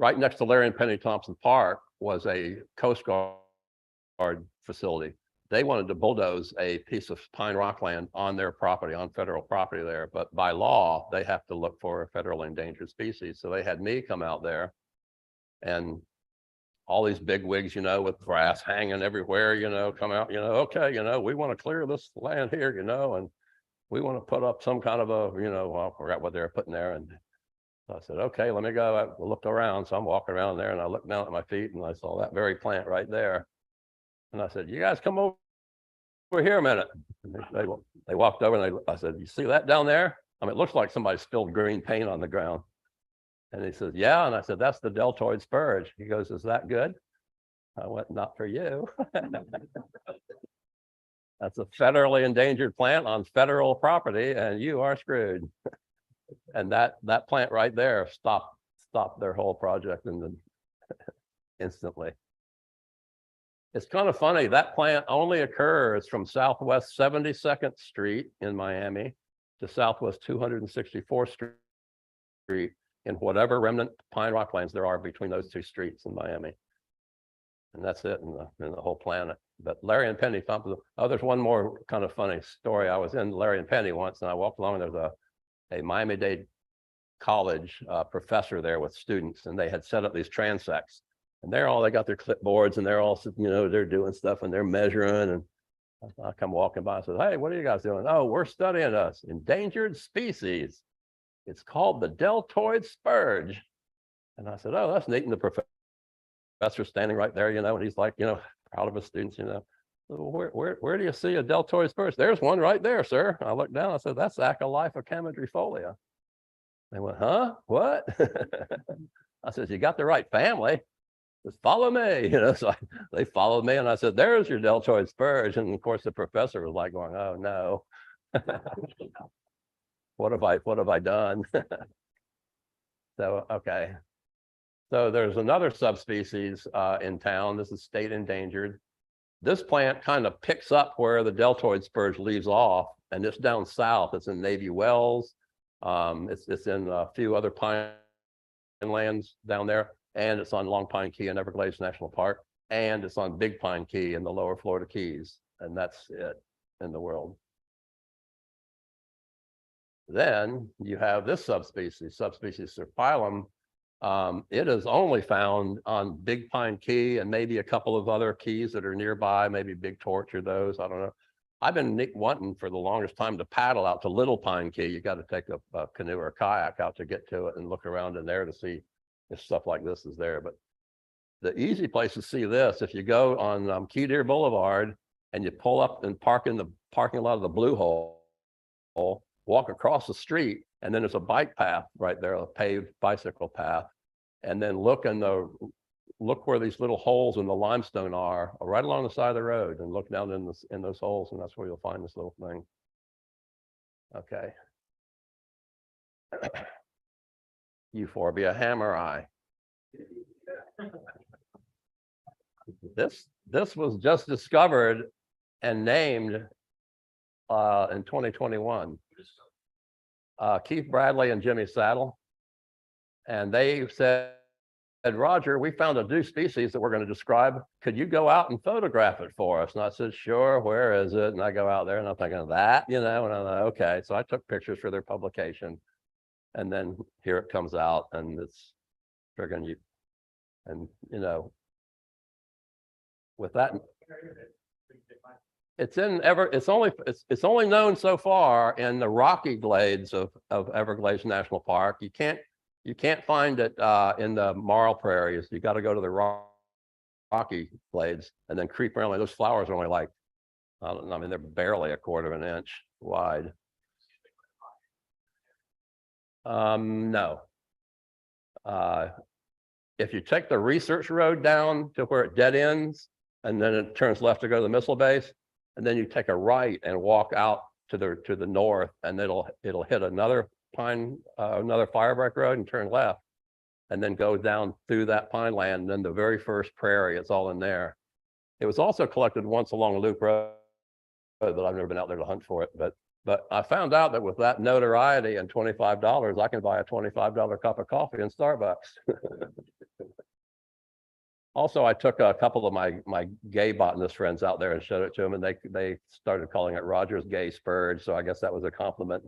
right next to Larry and Penny Thompson Park was a Coast Guard facility. They wanted to bulldoze a piece of pine rockland on their property, on federal property there. But by law, they have to look for a federal endangered species. So they had me come out there, and all these big wigs, with grass hanging everywhere, come out, okay, we want to clear this land here, and we want to put up some kind of a, I forgot what they were putting there. And so I said, okay, let me go. I looked around. So I'm walking around there and I looked down at my feet and I saw that very plant right there. And I said, you guys come over here a minute. And they walked over and I said, you see that down there? I mean, it looks like somebody spilled green paint on the ground. And he says, yeah. And I said, that's the deltoid spurge. He goes, is that good? I went, not for you. That's a federally endangered plant on federal property and you are screwed. And that plant right there stopped their whole project instantly. It's kind of funny, that plant only occurs from Southwest 72nd Street in Miami to Southwest 264th Street in whatever remnant pine rocklands there are between those two streets in Miami. And that's it in the whole planet. But Larry and Penny Thompson, there's one more kind of funny story. I was in Larry and Penny once and I walked along, and there's a Miami-Dade College professor there with students, and they had set up these transects. And they got their clipboards and they're all, they're doing stuff and they're measuring. And I come walking by and said, hey, what are you guys doing? Oh, we're studying us endangered species. It's called the deltoid spurge. And I said, oh, that's neat. And the professor standing right there, and he's like, proud of his students, where do you see a deltoid spurge? There's one right there, sir. I looked down, I said, that's Acalypha camedrifolia. They went, huh? What? I said, you got the right family. Just follow me, so they followed me and I said, there's your deltoid spurge. And of course the professor was like going, oh no. What have I done? So, okay. So there's another subspecies in town. This is state endangered. This plant kind of picks up where the deltoid spurge leaves off, and it's down south. It's in Navy Wells. It's in a few other pine lands down there. And it's on Long Pine Key in Everglades National Park, and it's on Big Pine Key in the lower Florida Keys, and that's it in the world. Then you have this subspecies Serpylum. It is only found on Big Pine Key and maybe a couple of other keys that are nearby, maybe Big Torch or those, I don't know. I've been wanting for the longest time to paddle out to Little Pine Key. You got to take a canoe or a kayak out to get to it and look around in there to see if stuff like this is there. But the easy place to see this, if you go on Key Deer Boulevard and you pull up and park in the parking lot of the Blue Hole, walk across the street, and then there's a bike path right there, a paved bicycle path. And then look where these little holes in the limestone are, right along the side of the road, and look down in those holes, and that's where you'll find this little thing. Okay. Euphorbia hammeri. This was just discovered and named in 2021. Keith Bradley and Jimmy Saddle. And they said, Roger, we found a new species that we're going to describe. Could you go out and photograph it for us? And I said, sure, where is it? And I go out there and I'm thinking of that, and I'm like, okay. So I took pictures for their publication. And then here it comes out, and it's friggin' you. And with that, it's only known so far in the rocky glades of Everglades National Park. You can't find it in the marl prairies. You got to go to the rocky glades and then creep around. Those flowers are only like, I don't know, I mean, they're barely a quarter of an inch wide. No. If you take the research road down to where it dead ends, and then it turns left to go to the missile base, and then you take a right and walk out to the north, and it'll hit another firebrick road and turn left, and then go down through that pine land. And then the very first prairie, it's all in there. It was also collected once along Loop Road, but I've never been out there to hunt for it. But I found out that with that notoriety and $25, I can buy a $25 cup of coffee in Starbucks. Also, I took a couple of my gay botanist friends out there and showed it to them, and they started calling it Roger's gay spurge. So I guess that was a compliment.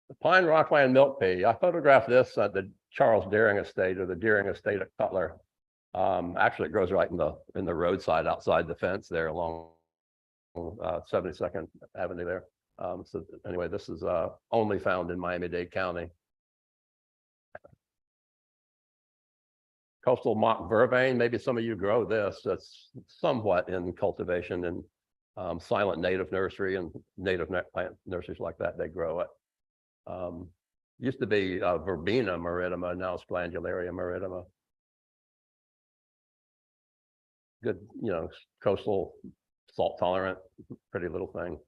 The pine rockland milkpea. I photographed this at the Charles Deering Estate, or the Deering Estate at Cutler. Actually, it grows right in the roadside outside the fence there along 72nd Avenue there. So anyway, this is only found in Miami-Dade County. Coastal mock vervain, maybe some of you grow this. That's somewhat in cultivation in silent native nursery and native plant nurseries like that, they grow it. Used to be Verbena marittima, now it's Glandularia marittima. Good, coastal, salt tolerant, pretty little thing.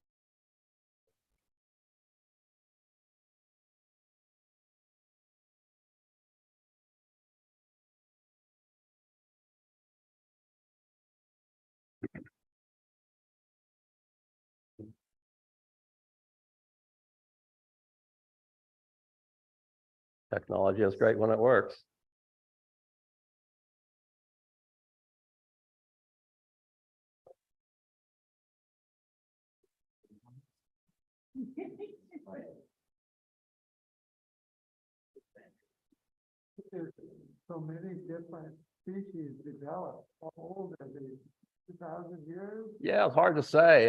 Technology is great when it works. There's so many different species developed. How old are they? 2,000 years? Yeah, it's hard to say.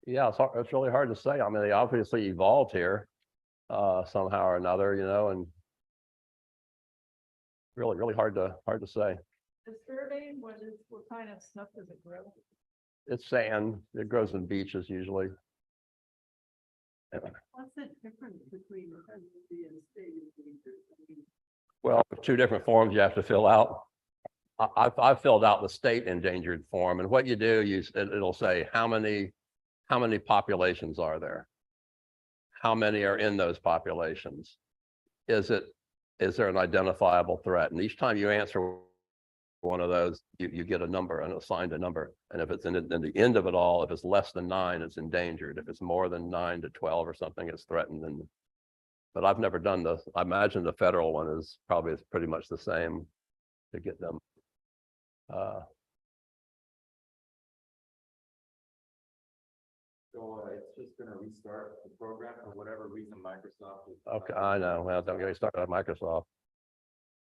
Yeah, it's really hard to say. I mean, they obviously evolved here somehow or another, and really hard to say. The survey, what kind of stuff does it grow? It's sand. It grows in beaches usually. What's the difference between the hesitancy and state endangered? Well, two different forms you have to fill out. I've filled out the state endangered form, and what you do, it'll say how many populations are there? How many are in those populations? Is there an identifiable threat? And each time you answer one of those, you get a number and assigned a number. And if it's in the end of it all, if it's less than 9, it's endangered. If it's more than 9 to 12 or something, it's threatened. But I've never done this. I imagine the federal one is probably pretty much the same to get them. So it's just gonna restart the program for whatever reason Microsoft is. Okay, I know. Well, don't get me started on Microsoft.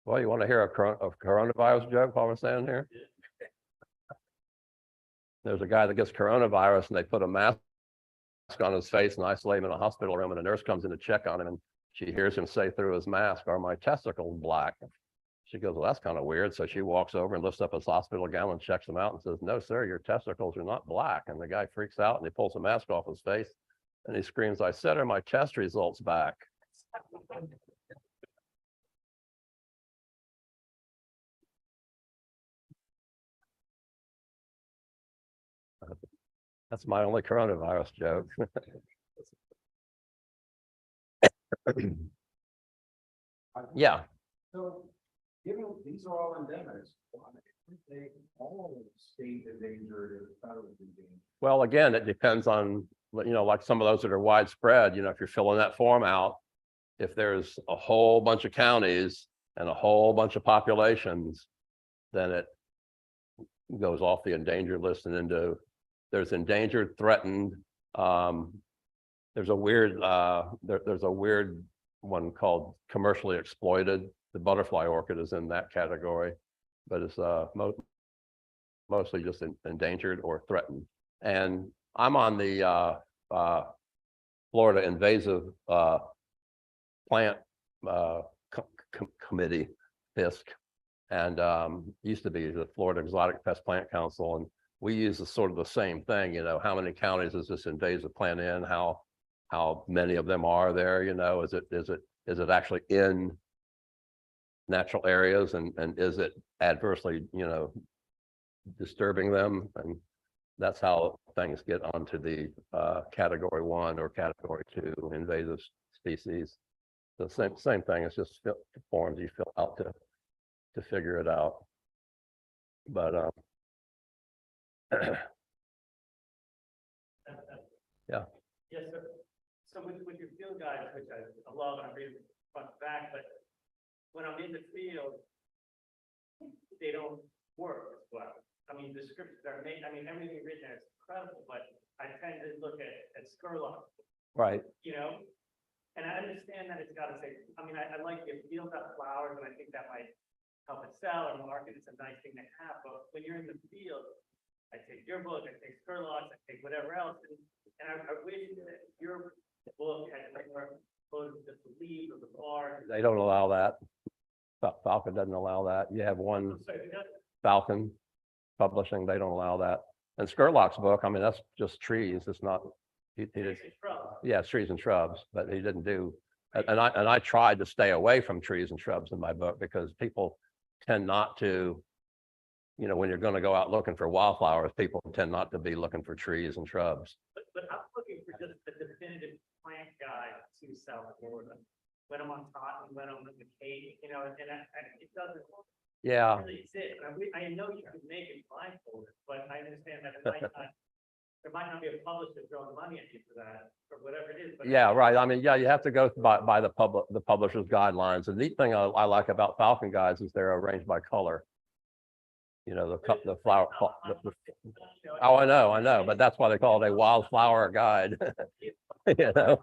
Well, you want to hear a coronavirus joke while we're standing here? There's a guy that gets coronavirus and they put a mask on his face and isolate him in a hospital room, and a nurse comes in to check on him and she hears him say through his mask, "Are my testicles black?" She goes, "Well, that's kind of weird." So she walks over and lifts up his hospital gown and checks him out and says, "No, sir, your testicles are not black." And the guy freaks out and he pulls the mask off his face and he screams, "I said, are my test results back?" That's my only coronavirus joke. Yeah. So, given these are all endemics, why aren't they all state endangered or federally endangered? Well, again, it depends on, like some of those that are widespread, if you're filling that form out, if there's a whole bunch of counties and a whole bunch of populations, then it goes off the endangered list and into, there's endangered, threatened. There's a weird, there's a weird one called commercially exploited. The butterfly orchid is in that category, but it's mostly just endangered or threatened. And I'm on the Florida Invasive Plant Committee, FISC, and used to be the Florida Exotic Pest Plant Council. And we use the sort of the same thing, how many counties is this invasive plant in? How many of them are there? Is it actually in natural areas, and is it adversely, disturbing them? And that's how things get onto the category 1 or category 2 invasive species. The same thing. It's just forms you fill out to figure it out. But yeah. Yes, sir. So with your field guides, which I love and I'm reading front to back, but when I'm in the field, they don't work as well. I mean, the scripts are made, everything written there is incredible, but I tend to look at Scurlock, Right. And I understand that it's got to say, I like the field of flowers, and I think that might help it sell or market. It's a nice thing to have, but when you're in the field, I take your book, I take Scurlock's, I take whatever else, and I wish that your book had more just the leaves of the bar. They don't allow that. Falcon doesn't allow that. You have one Falcon Publishing, they don't allow that. And Scurlock's book, that's just trees. It's not. He did, yeah, it's trees and shrubs, but he didn't do. And I tried to stay away from trees and shrubs in my book because people tend not to. When you're going to go out looking for wildflowers, people tend not to be looking for trees and shrubs. But I'm looking for just the definitive plant guide to South Florida. When I'm on Taunton, when I'm in the Cape, and it doesn't Yeah. really exist. I know you can make it blindfolded, but I understand that it might not. There might not be a publisher throwing money at you for that, or whatever it is. But Yeah, right. Yeah, you have to go by the publisher's guidelines. The neat thing I like about Falcon guides is they're arranged by color. The flower. Oh, I know, but that's why they call it a wildflower guide. That's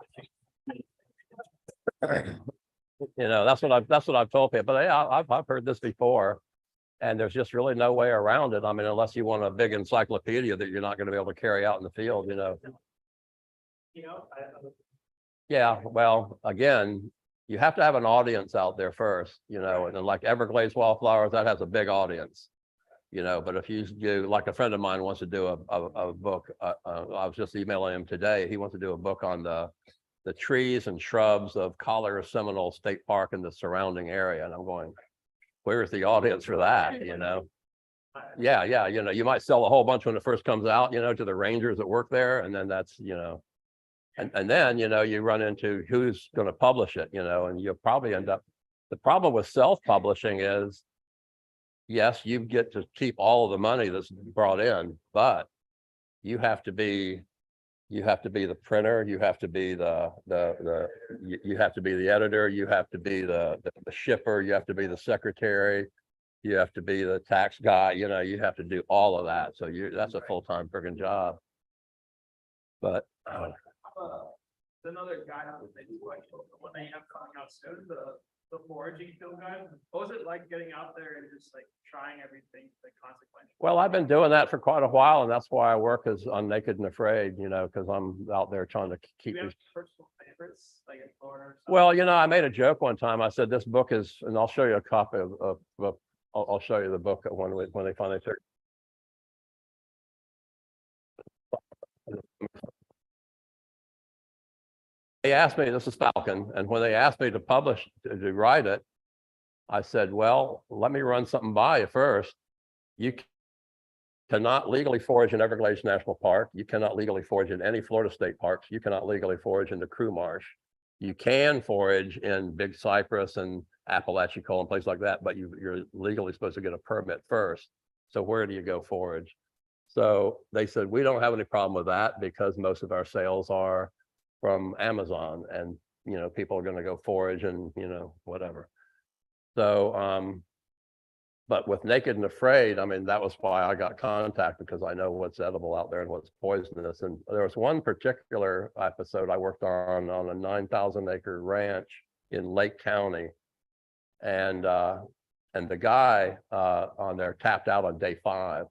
what I've told people. But yeah, I've heard this before, and there's just really no way around it. Unless you want a big encyclopedia that you're not going to be able to carry out in the field. Yeah, well, again, you have to have an audience out there first. And then like Everglades wildflowers, that has a big audience. But if you do, like a friend of mine wants to do a book, I was just emailing him today. He wants to do a book on the trees and shrubs of Collier Seminole State Park and the surrounding area. And I'm going, where's the audience for that? Yeah. You might sell a whole bunch when it first comes out, to the rangers that work there. And then that's, and then, you run into who's going to publish it, and you'll probably end up, the problem with self-publishing is, yes, you get to keep all of the money that's brought in, but you have to be the printer, you have to be you have to be the editor, you have to be the shipper, you have to be the secretary, you have to be the tax guy, you have to do all of that. So that's a full-time friggin' job. But Another guy on the thing, like, when they have coming out soon, the foraging field guide, what was it like getting out there and just like trying everything, like consequential? well, I've been doing that for quite a while, and that's why I work as on Naked and Afraid, you know, because I'm out there trying to Do keep you have these. personal favorites, like in Florida or something? Well, you know, I made a joke one time. I said, this book is, and I'll show you a copy of I'll show you the book when they finally took. They asked me, this is Falcon, and when they asked me to publish, to write it, I said, well, let me run something by you first. You cannot legally forage in Everglades National Park. You cannot legally forage in any Florida state parks. You cannot legally forage in the Crew Marsh. You can forage in Big Cypress and Apalachicola and places like that, but you're legally supposed to get a permit first. So where do you go forage? So they said, we don't have any problem with that because most of our sales are from Amazon, and, you know, people are going to go forage and, you know, whatever. So, but with Naked and Afraid, I mean, that was why I got contacted, because I know what's edible out there and what's poisonous. And there was one particular episode I worked on a 9,000-acre ranch in Lake County. And the guy on there tapped out on day 5.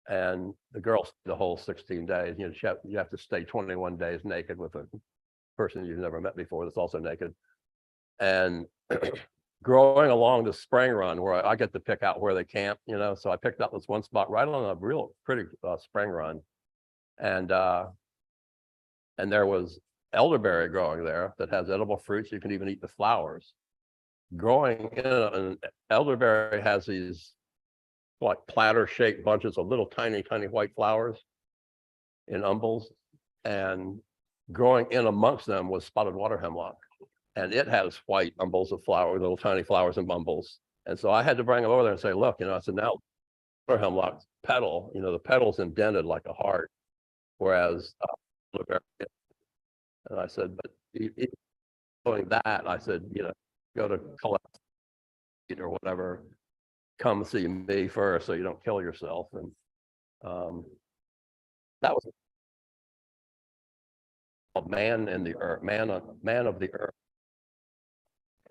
And the girl stayed the whole 16 days. You know, you have to stay 21 days naked with a person you've never met before that's also naked. And growing along the spring run where I get to pick out where they camp, you know, so I picked out this one spot right on a real pretty spring run. And there was elderberry growing there that has edible fruits. You can even eat the flowers. Growing in an elderberry has these like platter shaped bunches of little tiny white flowers in umbels, and growing in amongst them was spotted water hemlock, and it has white umbels of flowers, little tiny flowers and umbels. And so I had to bring them over there and say, look, you know, I said, now water hemlock petal, you know, the petal's indented like a heart, whereas and I said, but doing that, I said, you know, go to collect or whatever, come see me first so you don't kill yourself. And that was a man in the earth, man of the earth,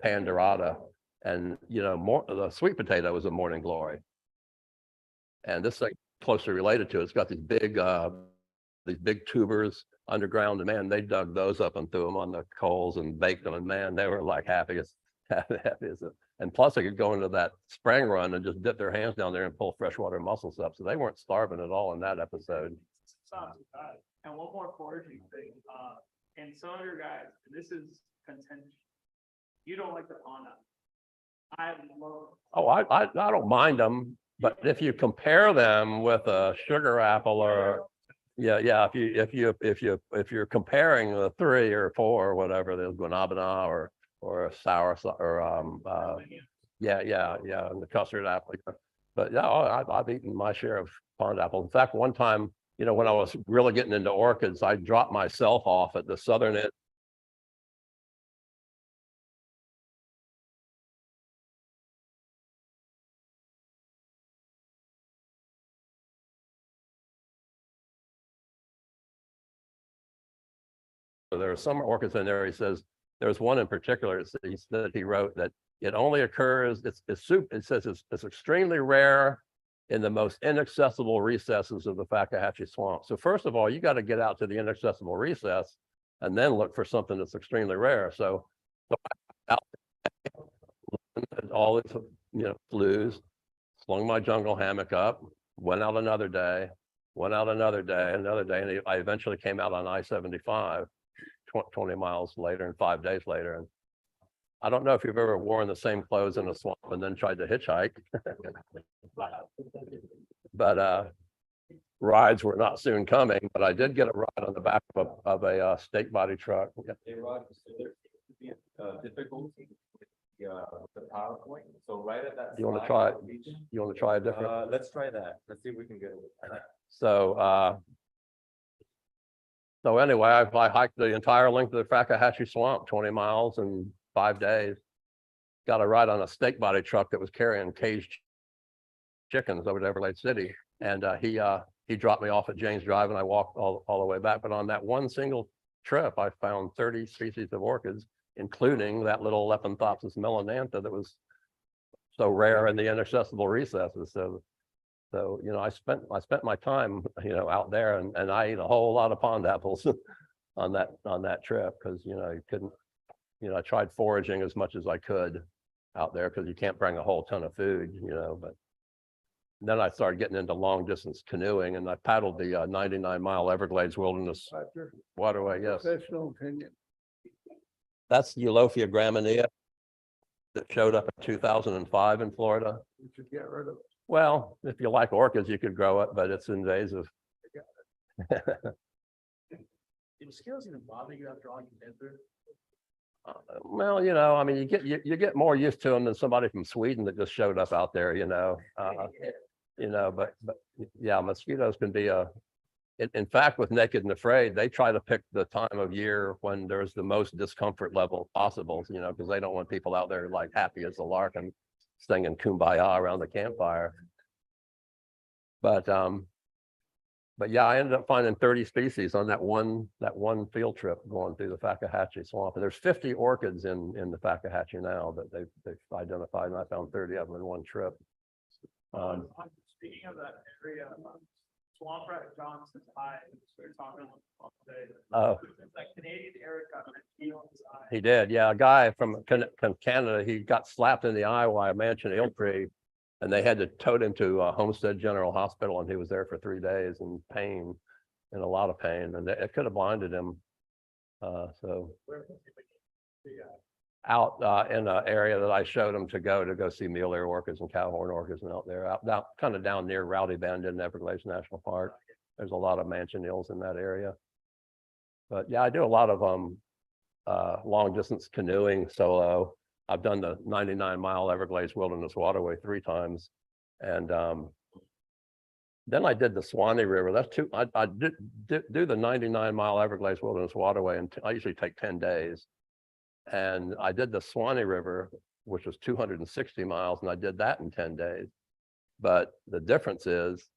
Pandorata. And, you know, the sweet potato was a morning glory. And this thing closely related to it. It's got these big tubers underground, and man, they dug those up and threw them on the coals and baked them. And man, they were like happy as and plus they could go into that spring run and just dip their hands down there and pull freshwater mussels up. So they weren't starving at all in that episode. And one more foraging thing, and some of your guys, this is contentious. You don't like the pond apple. I love. Oh, I don't mind them, but if you compare them with a sugar apple or yeah, if you're comparing the 3 or 4 or whatever, there's guanabana or a sour or yeah, and the custard apple. But yeah, I've eaten my share of pond apple. In fact, one time, you know, when I was really getting into orchids, I dropped myself off at the southern end. So there are some orchids in there. He says there's one in particular that he wrote that it only occurs. It says it's extremely rare in the most inaccessible recesses of the Fakahatchee Swamp. So first of all, you got to get out to the inaccessible recess and then look for something that's extremely rare. So all these, you know, flues, slung my jungle hammock up, went out another day, another day, and I eventually came out on I-75. 20 miles later and 5 days later. And I don't know if you've ever worn the same clothes in a swamp and then tried to hitchhike. But rides were not soon coming, but I did get a ride on the back of a stake body truck. Hey, Roger, so there could be a difficulty with the PowerPoint. So right at that. You want to slide try on each- You want to try a different? Let's try that. Let's see if we can get it. So anyway, I hiked the entire length of the Fakahatchee Swamp, 20 miles in 5 days. Got a ride on a stake body truck that was carrying caged chickens over to Everglades City. And he he dropped me off at James Drive and I walked all the way back. But on that one single trip, I found 30 species of orchids, including that little Lephanthopsis melanantha that was so rare in the inaccessible recesses. So, you know, I spent my time, you know, out there, and I ate a whole lot of pond apples on that trip, because, you know, you couldn't, you know, I tried foraging as much as I could out there, because you can't bring a whole ton of food, you know. But then I started getting into long distance canoeing, and I paddled the 99-mile Everglades Wilderness Roger, Waterway. Yes, professional opinion. that's Eulophia graminea that showed up in 2005 in Florida. We should get rid of it. Well, if you like orchids, you could grow it, but it's invasive. Do mosquitoes even bother you after all you've been through? Well, you know, I mean, you get more used to them than somebody from Sweden that just showed up out there, you know. You know, but yeah, mosquitoes can be in fact, with Naked and Afraid, they try to pick the time of year when there's the most discomfort level possible, you know, because they don't want people out there like happy as a lark and singing Kumbaya around the campfire. But yeah, I ended up finding 30 species on that one field trip going through the Fakahatchee swamp. And there's 50 orchids in the Fakahatchee now that they've identified, and I found 30 of them in one trip. Speaking of that area, swamp rat Johnson's eye, we were talking all day. Oh, That Canadian Erica, his eye. he did. Yeah, a guy from Canada, he got slapped in the eye by a mansion eel tree, and they had to tote him to Homestead General Hospital, and he was there for 3 days in pain, in a lot of pain, and it could have blinded him. So out in an area that I showed him to go see mule ear orchids and cowhorn orchids, and out there, out kind of down near Rowdy Bend in Everglades National Park. There's a lot of mansion eels in that area. But yeah, I do a lot of long distance canoeing solo. I've done the 99-mile Everglades Wilderness Waterway 3 times. And then I did the Swanee River. That's I did do the 99-mile Everglades Wilderness Waterway, and I usually take 10 days. And I did the Swanee River, which was 260 miles, and I did that in 10 days. But the difference is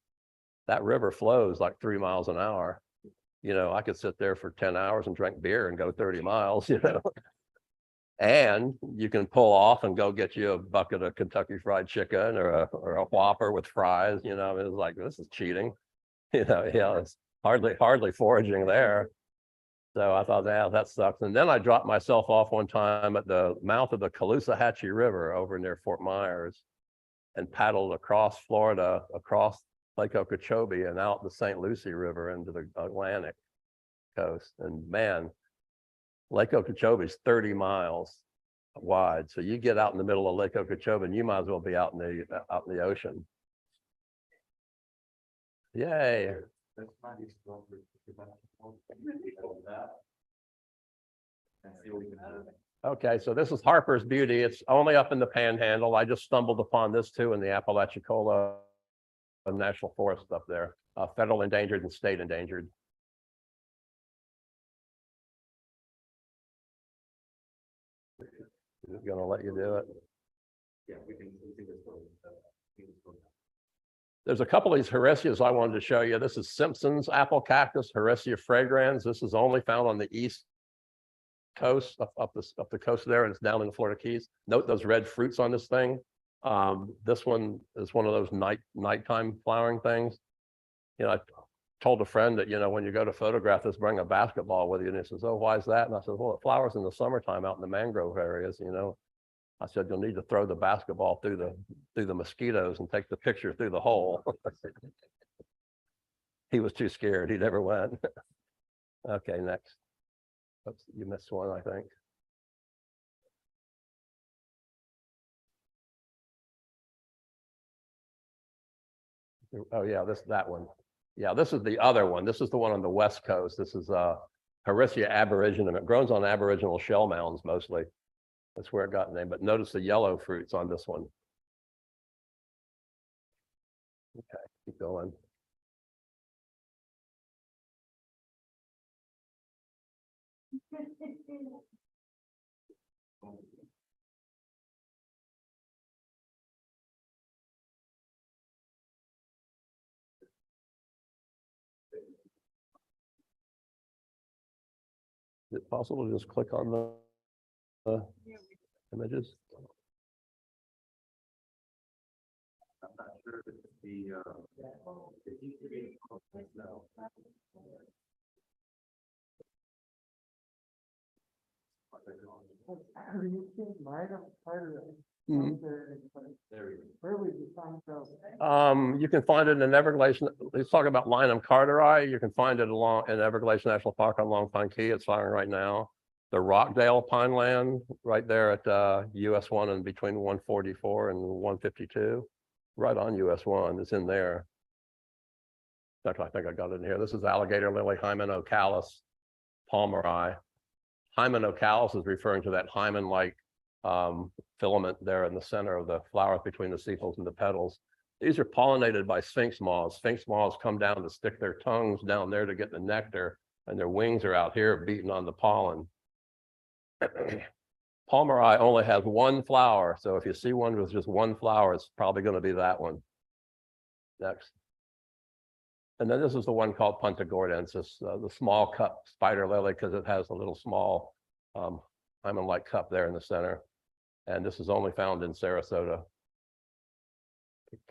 that river flows like 3 miles an hour. You know, I could sit there for 10 hours and drink beer and go 30 miles, you know. And you can pull off and go get you a bucket of Kentucky Fried Chicken or a Whopper with fries, you know. It was like, this is cheating. You know, yeah, it's hardly foraging there. So I thought, yeah, that sucks. And then I dropped myself off one time at the mouth of the Caloosahatchee River over near Fort Myers, and paddled across Florida, across Lake Okeechobee and out the St. Lucie River into the Atlantic coast. And man, Lake Okeechobee is 30 miles wide. So you get out in the middle of Lake Okeechobee and you might as well be out in the ocean. Yay. Okay, so this is Harper's Beauty. It's only up in the Panhandle. I just stumbled upon this too in the Apalachicola National Forest up there, federal endangered and state endangered. Is it gonna let you do it? Yeah, we can just go. There's a couple of these Hericias I wanted to show you. This is Simpson's apple cactus, Herisia fragrans. This is only found on the east coast, up the coast there, and it's down in the Florida Keys. Note those red fruits on this thing. This one is one of those nighttime flowering things. You know, I told a friend that, you know, when you go to photograph this, bring a basketball with you. And he says, oh, why is that? And I said, well, it flowers in the summertime out in the mangrove areas, you know. I said, you'll need to throw the basketball through the mosquitoes and take the picture through the hole. He was too scared. He never went. Okay, next. Oops, you missed one, I think. Oh yeah, that one. Yeah, this is the other one. This is the one on the west coast. This is Herisia aboriginum. It grows on aboriginal shell mounds mostly. That's where it got named. But notice the yellow fruits on this one. Okay, keep going. Is it possible to just click on the images? I'm not sure if the, it used to be, no. Have you seen Minor Pirate? Mhm. There we go. Where would you find those? You can find it in Everglades. Let's talk about Linum carteri. You can find it along in Everglades National Park on Long Pine Key. It's firing right now. The Rockdale Pineland right there at US 1 and between 144 and 152, right on US 1. It's in there. In fact, I think I got it in here. This is alligator lily hymenocallis palmeri. Hymenocallis is referring to that hymen-like filament there in the center of the flowers between the sepals and the petals. These are pollinated by sphinx moths. Sphinx moths come down to stick their tongues down there to get the nectar, and their wings are out here beating on the pollen. Palmeri only has one flower, so if you see one with just one flower, it's probably going to be that one. Next. And then this is the one called Puntagordensis, the small cup spider lily, because it has a little small hymen-like cup there in the center. And this is only found in Sarasota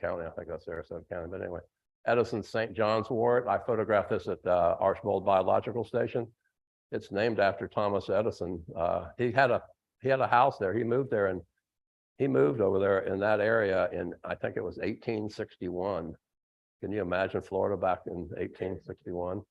County. I think that's Sarasota County, but anyway. Edison St. John's wort. I photographed this at Archbold Biological Station. It's named after Thomas Edison. He had a house there. He moved there, and he moved over there in that area in, I think it was 1861. Can you imagine Florida back in 1861?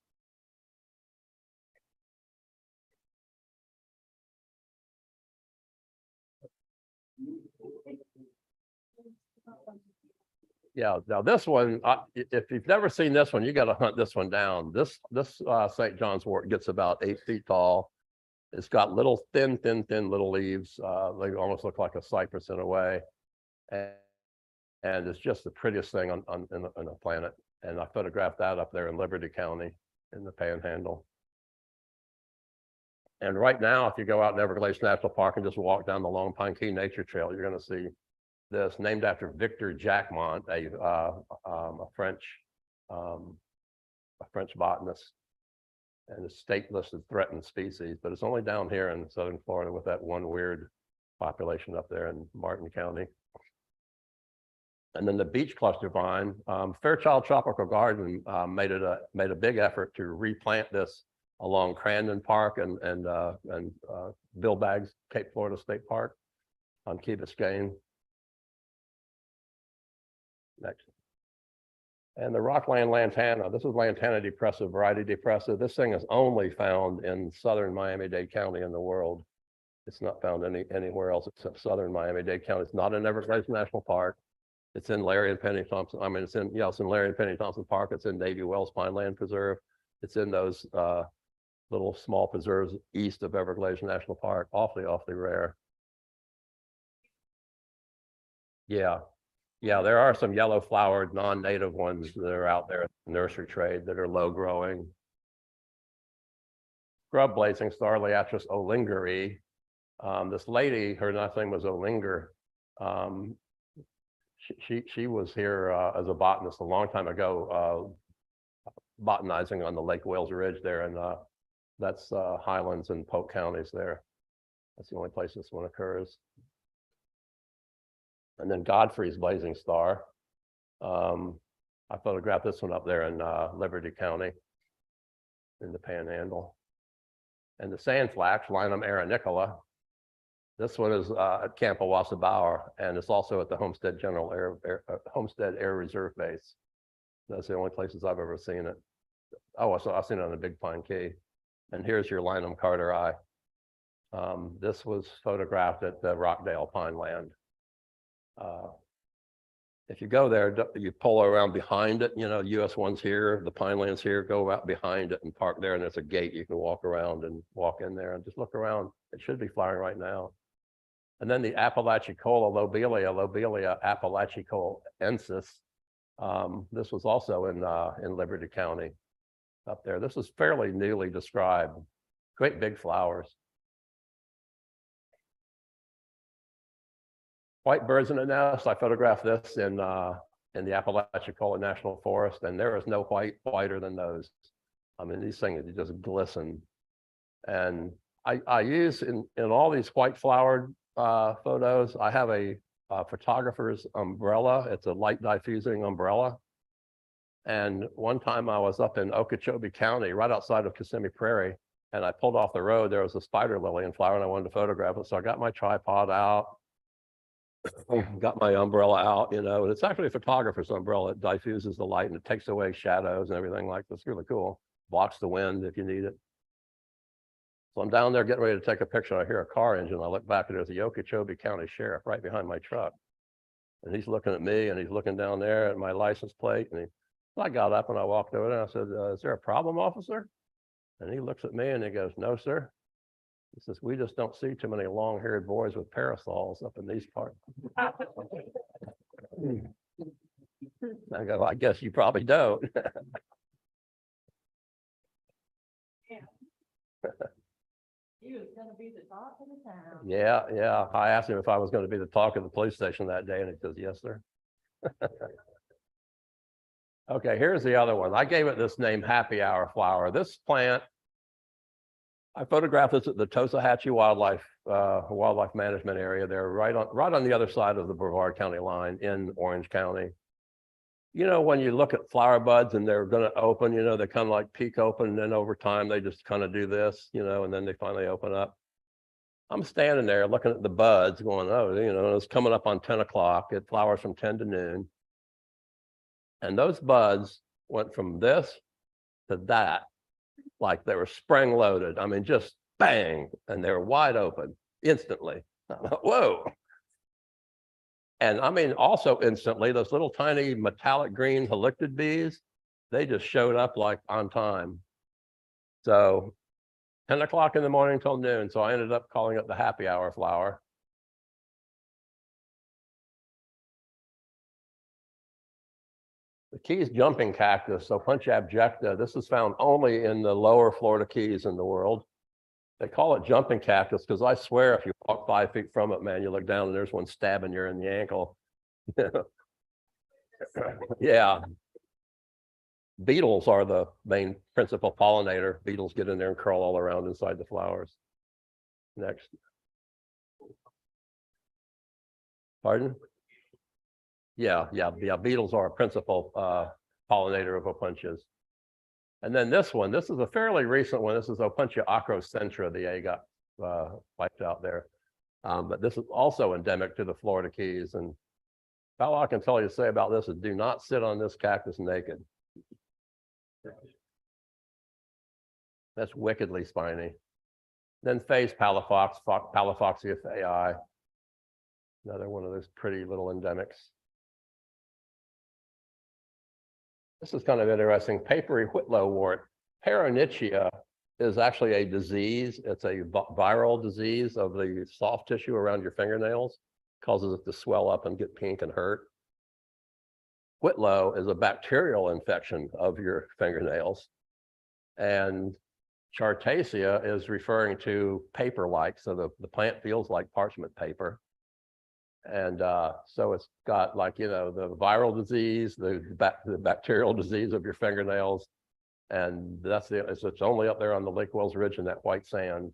Yeah, now this one, if you've never seen this one, you got to hunt this one down. This St. John's wort gets about 8 feet tall. It's got little thin little leaves. They almost look like a cypress in a way. And it's just the prettiest thing on the planet. And I photographed that up there in Liberty County in the Panhandle. And right now, if you go out in Everglades National Park and just walk down the Long Pine Key Nature Trail, you're going to see this, named after Victor Jacquemont, a French botanist, and it's state listed threatened species, but it's only down here in southern Florida with that one weird population up there in Martin County. And then the beach cluster vine, Fairchild Tropical Garden made a big effort to replant this along Crandon Park and Bill Baggs Cape Florida State Park on Key Biscayne. Next. And the Rockland lantana. This is Lantana depressive, variety depressive. This thing is only found in southern Miami-Dade County in the world. It's not found anywhere else except southern Miami-Dade County. It's not in Everglades National Park. It's in Larry and Penny Thompson. I mean, it's in Larry and Penny Thompson Park. It's in Davy Wells Pineland Preserve. It's in those little small preserves east of Everglades National Park. Awfully rare. Yeah. Yeah, there are some yellow flowered non-native ones that are out there in the nursery trade that are low growing. Scrub blazing star, Liatris olingeri. This lady, her last name was Olinger. She was here as a botanist a long time ago, botanizing on the Lake Wales Ridge there, and that's Highlands and Polk counties there. That's the only place this one occurs. And then Godfrey's blazing star. I photographed this one up there in Liberty County in the Panhandle. And the sandflax, Linum arenicola. This one is at Camp Owasso Bower, and it's also at the Homestead Homestead Air Reserve Base. That's the only places I've ever seen it. Oh, so I've seen it on the Big Pine Key. And here's your Linum carteri. This was photographed at the Rockdale Pineland. If you go there, you pull around behind it, US 1's here, the Pineland's here, go out behind it and park there, and there's a gate you can walk around and walk in there and just look around. It should be flowering right now. And then the Apalachicola lobelia apalachicoensis. This was also in Liberty County up there. This is fairly newly described. Great big flowers. White birds in a nest. I photographed this in the Apalachicola National Forest, and there is no whiter than those. I mean, these things just glisten. And I use in all these white flowered photos, I have a photographer's umbrella. It's a light diffusing umbrella. And one time I was up in Okeechobee County, right outside of Kissimmee Prairie, and I pulled off the road. There was a spider lily in flower and I wanted to photograph it. So I got my tripod out, got my umbrella out, and it's actually a photographer's umbrella. It diffuses the light and it takes away shadows and everything like this. Really cool. Blocks the wind if you need it. So I'm down there getting ready to take a picture. I hear a car engine. I look back and there's the Okeechobee County Sheriff right behind my truck. And he's looking at me and he's looking down there at my license plate. And I got up and I walked over there and I said, is there a problem, officer? And he looks at me and he goes, no, sir. He says, we just don't see too many long-haired boys with parasols up in these parts. I go, I guess you probably don't. He was gonna be the talk of the town. Yeah. I asked him if I was going to be the talk of the police station that day, and he says, yes, sir. Okay, here's the other one. I gave it this name, Happy Hour Flower. This plant, I photographed this at the Tosahatchee Wildlife Management Area. They're right on the other side of the Brevard County line in Orange County. When you look at flower buds and they're going to open, they kind of like peak open, and then over time they just kind of do this, and then they finally open up. I'm standing there looking at the buds going, oh, it's coming up on 10 o'clock. It flowers from 10 to noon. And those buds went from this to that, like they were spring loaded. I mean, just bang, and they were wide open instantly. I thought, whoa. And I mean, also instantly, those little tiny metallic green halictid bees, they just showed up like on time. So 10 o'clock in the morning till noon. So I ended up calling it the Happy Hour Flower. The Keys jumping cactus, Opuntia abjecta, this is found only in the lower Florida Keys in the world. They call it jumping cactus because I swear if you walk 5 feet from it, man, you look down and there's one stabbing you in the ankle. Yeah. Beetles are the main principal pollinator. Beetles get in there and crawl all around inside the flowers. Next. Pardon? Yeah. Beetles are a principal pollinator of Opuntias. And then this is a fairly recent one. This is Opuntia acrocentra. The A got wiped out there. But this is also endemic to the Florida Keys. And all I can tell you to say about this is do not sit on this cactus naked. That's wickedly spiny. Then face palafox, Palafoxia fai. Another one of those pretty little endemics. This is kind of interesting. Papery whitlow wart. Paronychia is actually a disease. It's a viral disease of the soft tissue around your fingernails. Causes it to swell up and get pink and hurt. Whitlow is a bacterial infection of your fingernails. And Chartaceae is referring to paper-like. So the plant feels like parchment paper. And so it's got like, the viral disease, the bacterial disease of your fingernails. And it's only up there on the Lake Wells Ridge in that white sand.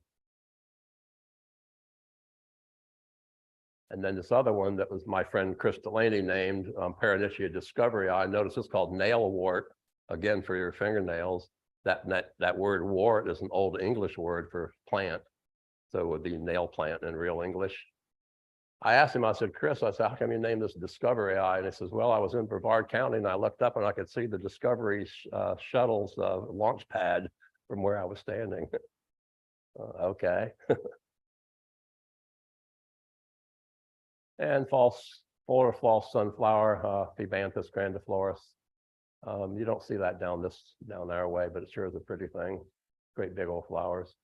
And then this other one that was my friend Chris Delaney named Paronychia discovery. I noticed it's called nail wart, again, for your fingernails. That word wart is an old English word for plant. So it would be nail plant in real English. I asked him, I said, Chris, how come you named this Discovery Eye? And he says, well, I was in Brevard County and I looked up and I could see the Discovery shuttle's launch pad from where I was standing. Okay. And false sunflower, Phoebanthus grandiflorus. You don't see that down our way, but it sure is a pretty thing. Great big old flowers.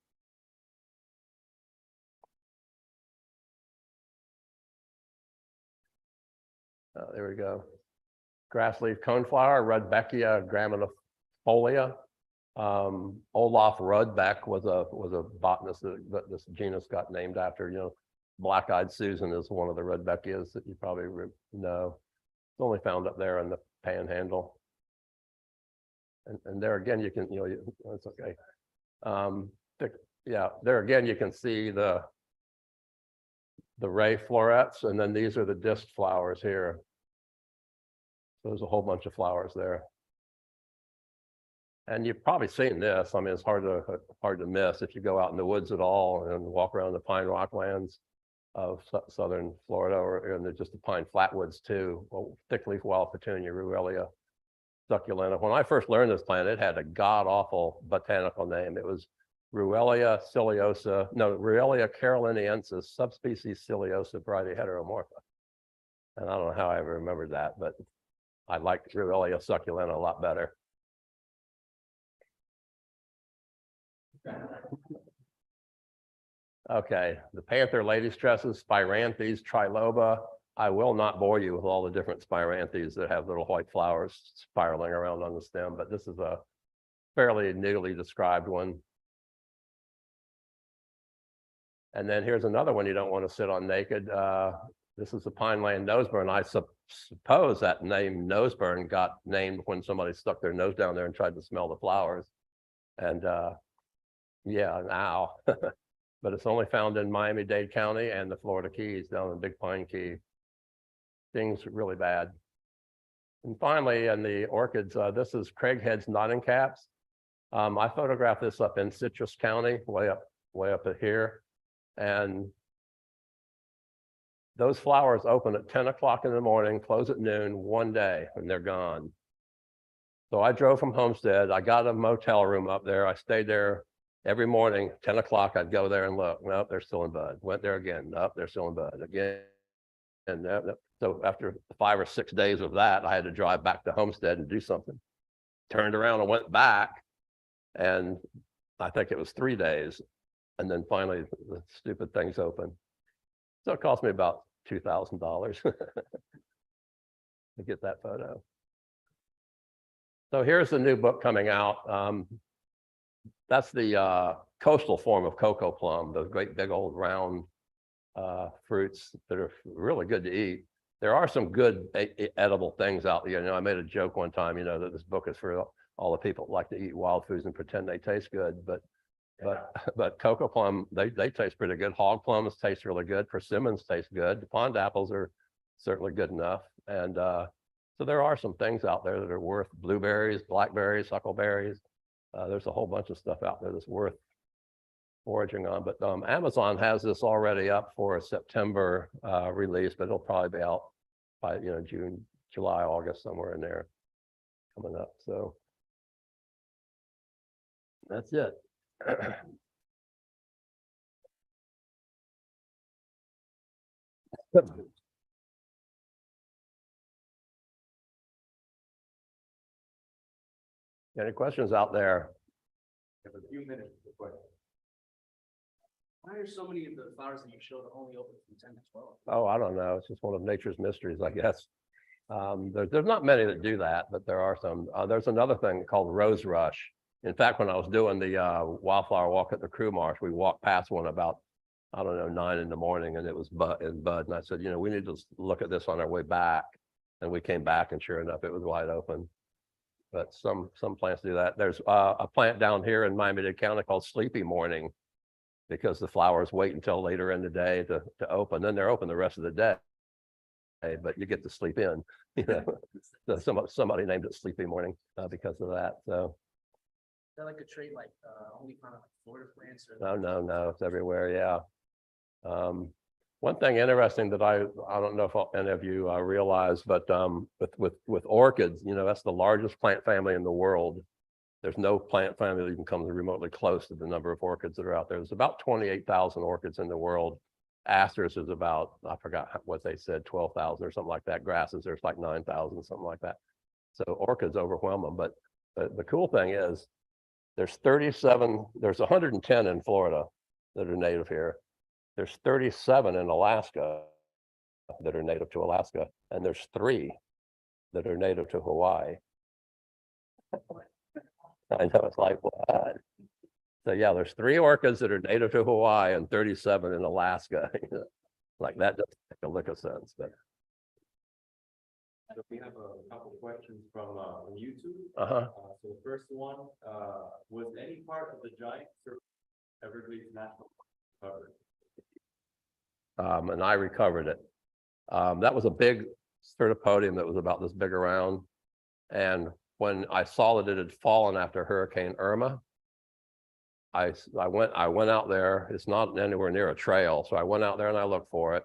There we go. Grass leaf coneflower, Rudbeckia graminifolia. Olaf Rudbeck was a botanist that this genus got named after. Black-eyed Susan is one of the Rudbeckias that you probably know. It's only found up there in the Panhandle. And there again, you can, it's okay. yeah, there again, you can see the ray florets, and then these are the disc flowers here. So there's a whole bunch of flowers there. And you've probably seen this. I mean, it's hard to miss if you go out in the woods at all and walk around the pine rocklands of southern Florida, and there's just the pine flatwoods too. Well, thickleaf wild petunia, Ruellia succulenta. When I first learned this plant, it had a god-awful botanical name. It was Ruellia caroliniensis, subspecies Ciliosa, variety heteromorpha. And I don't know how I ever remembered that, but I liked Ruellia succulenta a lot better. Okay, the panther ladies tresses, Spiranthes, Triloba. I will not bore you with all the different Spiranthes that have little white flowers spiraling around on the stem, but this is a fairly newly described one. And then here's another one you don't want to sit on naked. This is the pineland noseburn. I suppose that name noseburn got named when somebody stuck their nose down there and tried to smell the flowers. And yeah, now. But it's only found in Miami-Dade County and the Florida Keys down in Big Pine Key. Things really bad. And finally, in the orchids, this is Craighead's nodding caps. I photographed this up in Citrus County, way up here. And those flowers open at 10 o'clock in the morning, close at noon, one day, and they're gone. So I drove from Homestead. I got a motel room up there. I stayed there every morning, 10 o'clock, I'd go there and look. Nope, they're still in bud. Went there again. Nope, they're still in bud again. And so after 5 or 6 days of that, I had to drive back to Homestead and do something. Turned around and went back. And I think it was 3 days. And then finally, the stupid thing's open. So it cost me about $2,000 to get that photo. So here's the new book coming out. That's the coastal form of cocoa plum, those great big old round fruits that are really good to eat. There are some good edible things out there. You know, I made a joke one time, you know, that this book is for all the people that like to eat wild foods and pretend they taste good. But cocoa plum, they taste pretty good. Hog plums taste really good. Persimmons taste good. The pond apples are certainly good enough. And so there are some things out there that are worth blueberries, blackberries, huckleberries. There's a whole bunch of stuff out there that's worth foraging on, but Amazon has this already up for a September release, but it'll probably be out by, you know, June, July, August, somewhere in there coming up. So that's it. Any questions out there? We have a few minutes for questions. Why are so many of the flowers that you showed only open from 10 to 12? Oh, I don't know. It's just one of nature's mysteries, I guess. There's not many that do that, but there are some. There's another thing called rose rush. In fact, when I was doing the wildflower walk at the Crew Marsh, we walked past one about, I don't know, 9 in the morning, and it was in bud. And I said, you know, we need to look at this on our way back. And we came back, and sure enough, it was wide open. But some plants do that. There's a plant down here in Miami-Dade County called Sleepy Morning, because the flowers wait until later in the day to open. Then they're open the rest of the day, but you get to sleep in. You know, so somebody named it Sleepy Morning because of that. So. Is that like a trait like only found on Florida plants? Or No, it's everywhere. Yeah. One thing interesting that I don't know if any of you realize, but with orchids, you know, that's the largest plant family in the world. There's no plant family that even comes remotely close to the number of orchids that are out there. There's about 28,000 orchids in the world. Asters is about, I forgot what they said, 12,000 or something like that. Grasses, there's like 9,000, something like that. So orchids overwhelm them. But the cool thing is there's 110 in Florida that are native here. There's 37 in Alaska that are native to Alaska. And there's 3 that are native to Hawaii. I know, it's like, what? So yeah, there's 3 orchids that are native to Hawaii and 37 in Alaska. Like that doesn't make a lick of sense, but. So we have a couple questions from YouTube. Uh-huh. So the first one, was any part of the giant Everglades National Park. And I recovered it. That was a big sort of podium that was about this big around. And when I saw that it had fallen after Hurricane Irma, I went out there. It's not anywhere near a trail. So I went out there and I looked for it,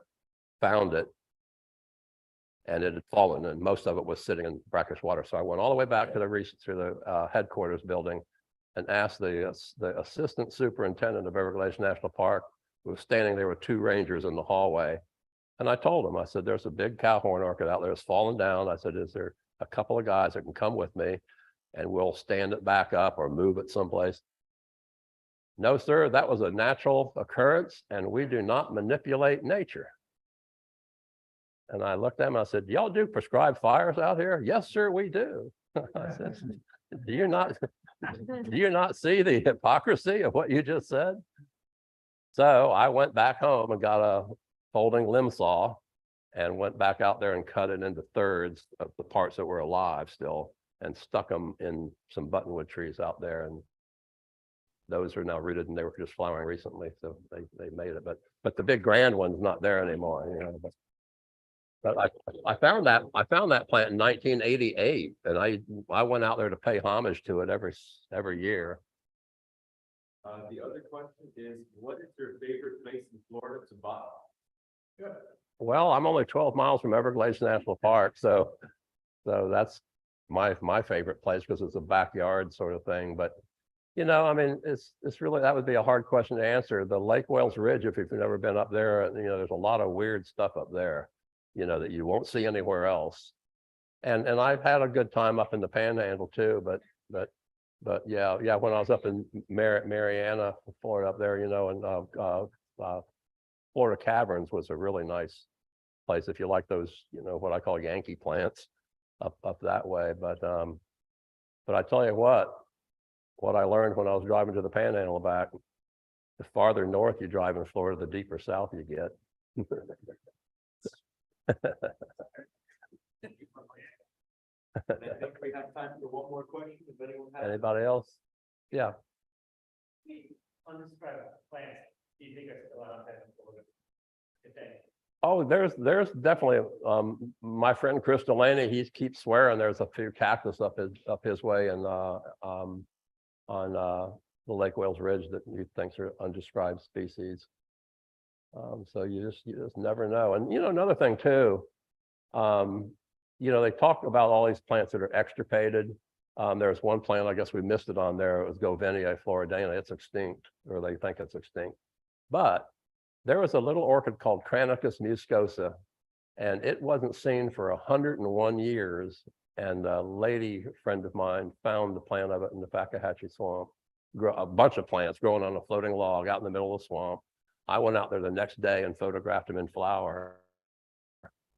found it, and it had fallen, and most of it was sitting in brackish water. So I went all the way back to the headquarters building and asked the assistant superintendent of Everglades National Park, who was standing there with 2 rangers in the hallway. And I told him, I said, there's a big cowhorn orchid out there that's fallen down. I said, is there a couple of guys that can come with me and we'll stand it back up or move it someplace? No, sir, that was a natural occurrence and we do not manipulate nature. And I looked at him, I said, y'all do prescribed fires out here? Yes, sir, we do. I said, do you not see the hypocrisy of what you just said? So I went back home and got a folding limb saw and went back out there and cut it into thirds of the parts that were alive still and stuck them in some buttonwood trees out there. And those are now rooted and they were just flowering recently. So they made it, but the big grand one's not there anymore, you know. But I found that plant in 1988 and I went out there to pay homage to it every year. The other question is, what is your favorite place in Florida to buy? Well, I'm only 12 miles from Everglades National Park, so that's my favorite place because it's a backyard sort of thing. But you know, I mean, it's really, that would be a hard question to answer. The Lake Wales Ridge, if you've never been up there, you know, there's a lot of weird stuff up there, you know, that you won't see anywhere else. And I've had a good time up in the Panhandle too, but yeah, when I was up in Mariana, Florida, up there, you know, and Florida Caverns was a really nice place if you like those, you know, what I call Yankee plants up that way. But I tell you what I learned when I was driving to the Panhandle back, the farther north you drive in Florida, the deeper south you get. I think we have time for one more question. If anyone has. Anybody else? Yeah. Undescribed plants, do you think are still out there in Florida? If any? Oh, there's definitely my friend Chris Delaney, he keeps swearing there's a few cactus up his way and on the Lake Wales Ridge that he thinks are undescribed species. So you just never know. And you know, another thing too, you know, they talk about all these plants that are extirpated. There's one plant, I guess we missed it on there. It was Govenia floridana. It's extinct, or they think it's extinct. But there was a little orchid called Cranicus muscosa, and it wasn't seen for 101 years. And a lady friend of mine found the plant of it in the Fakahatchee swamp, a bunch of plants growing on a floating log out in the middle of the swamp. I went out there the next day and photographed them in flower.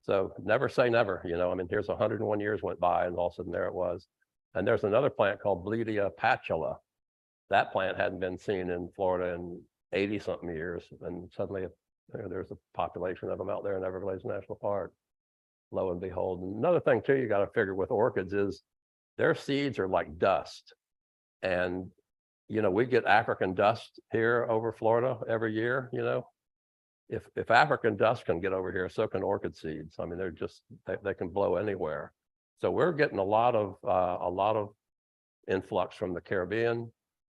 So never say never, you know, I mean, here's 101 years went by and all of a sudden there it was. And there's another plant called Bledia patula. That plant hadn't been seen in Florida in 80 something years. And suddenly there's a population of them out there in Everglades National Park. Lo and behold. And another thing too, you got to figure with orchids is their seeds are like dust. And, you know, we get African dust here over Florida every year, you know. If African dust can get over here, so can orchid seeds. I mean, they're just, they can blow anywhere. So we're getting a lot of influx from the Caribbean,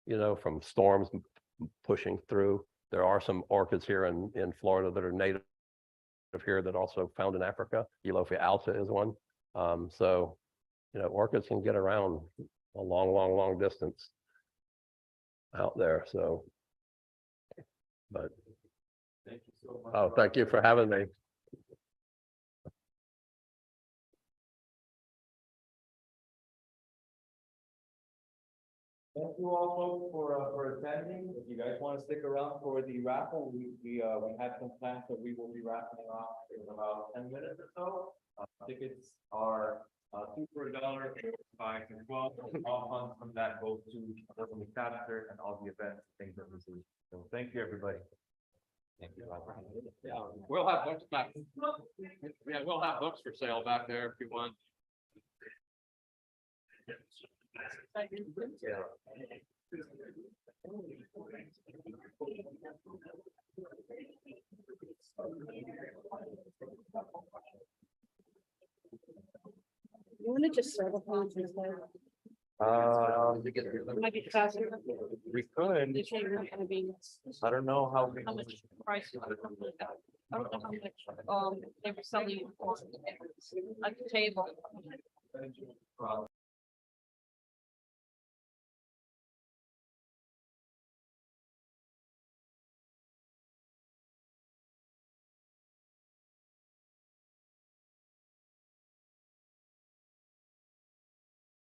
you know, from storms pushing through. There are some orchids here in Florida that are native here that also found in Africa. Elophia alta is one. So, you know, orchids can get around a long distance out there. So, but. Thank you so much. Oh, thank you for having me. Thank you all folks for attending. If you guys want to stick around for the raffle, we have some plans that we will be raffling off in about 10 minutes or so. Tickets are $2 for $1, 5 to 12. All funds from that go to the chapter and all the events, things that we do. So thank you, everybody. Thank you. Yeah, we'll have books back. Yeah, we'll have books for sale back there if you want. Yeah. You wanna just serve a page instead? It might be faster. We could, You say you're not gonna be, I don't know how. how much price? I don't know how much, they were selling at the table.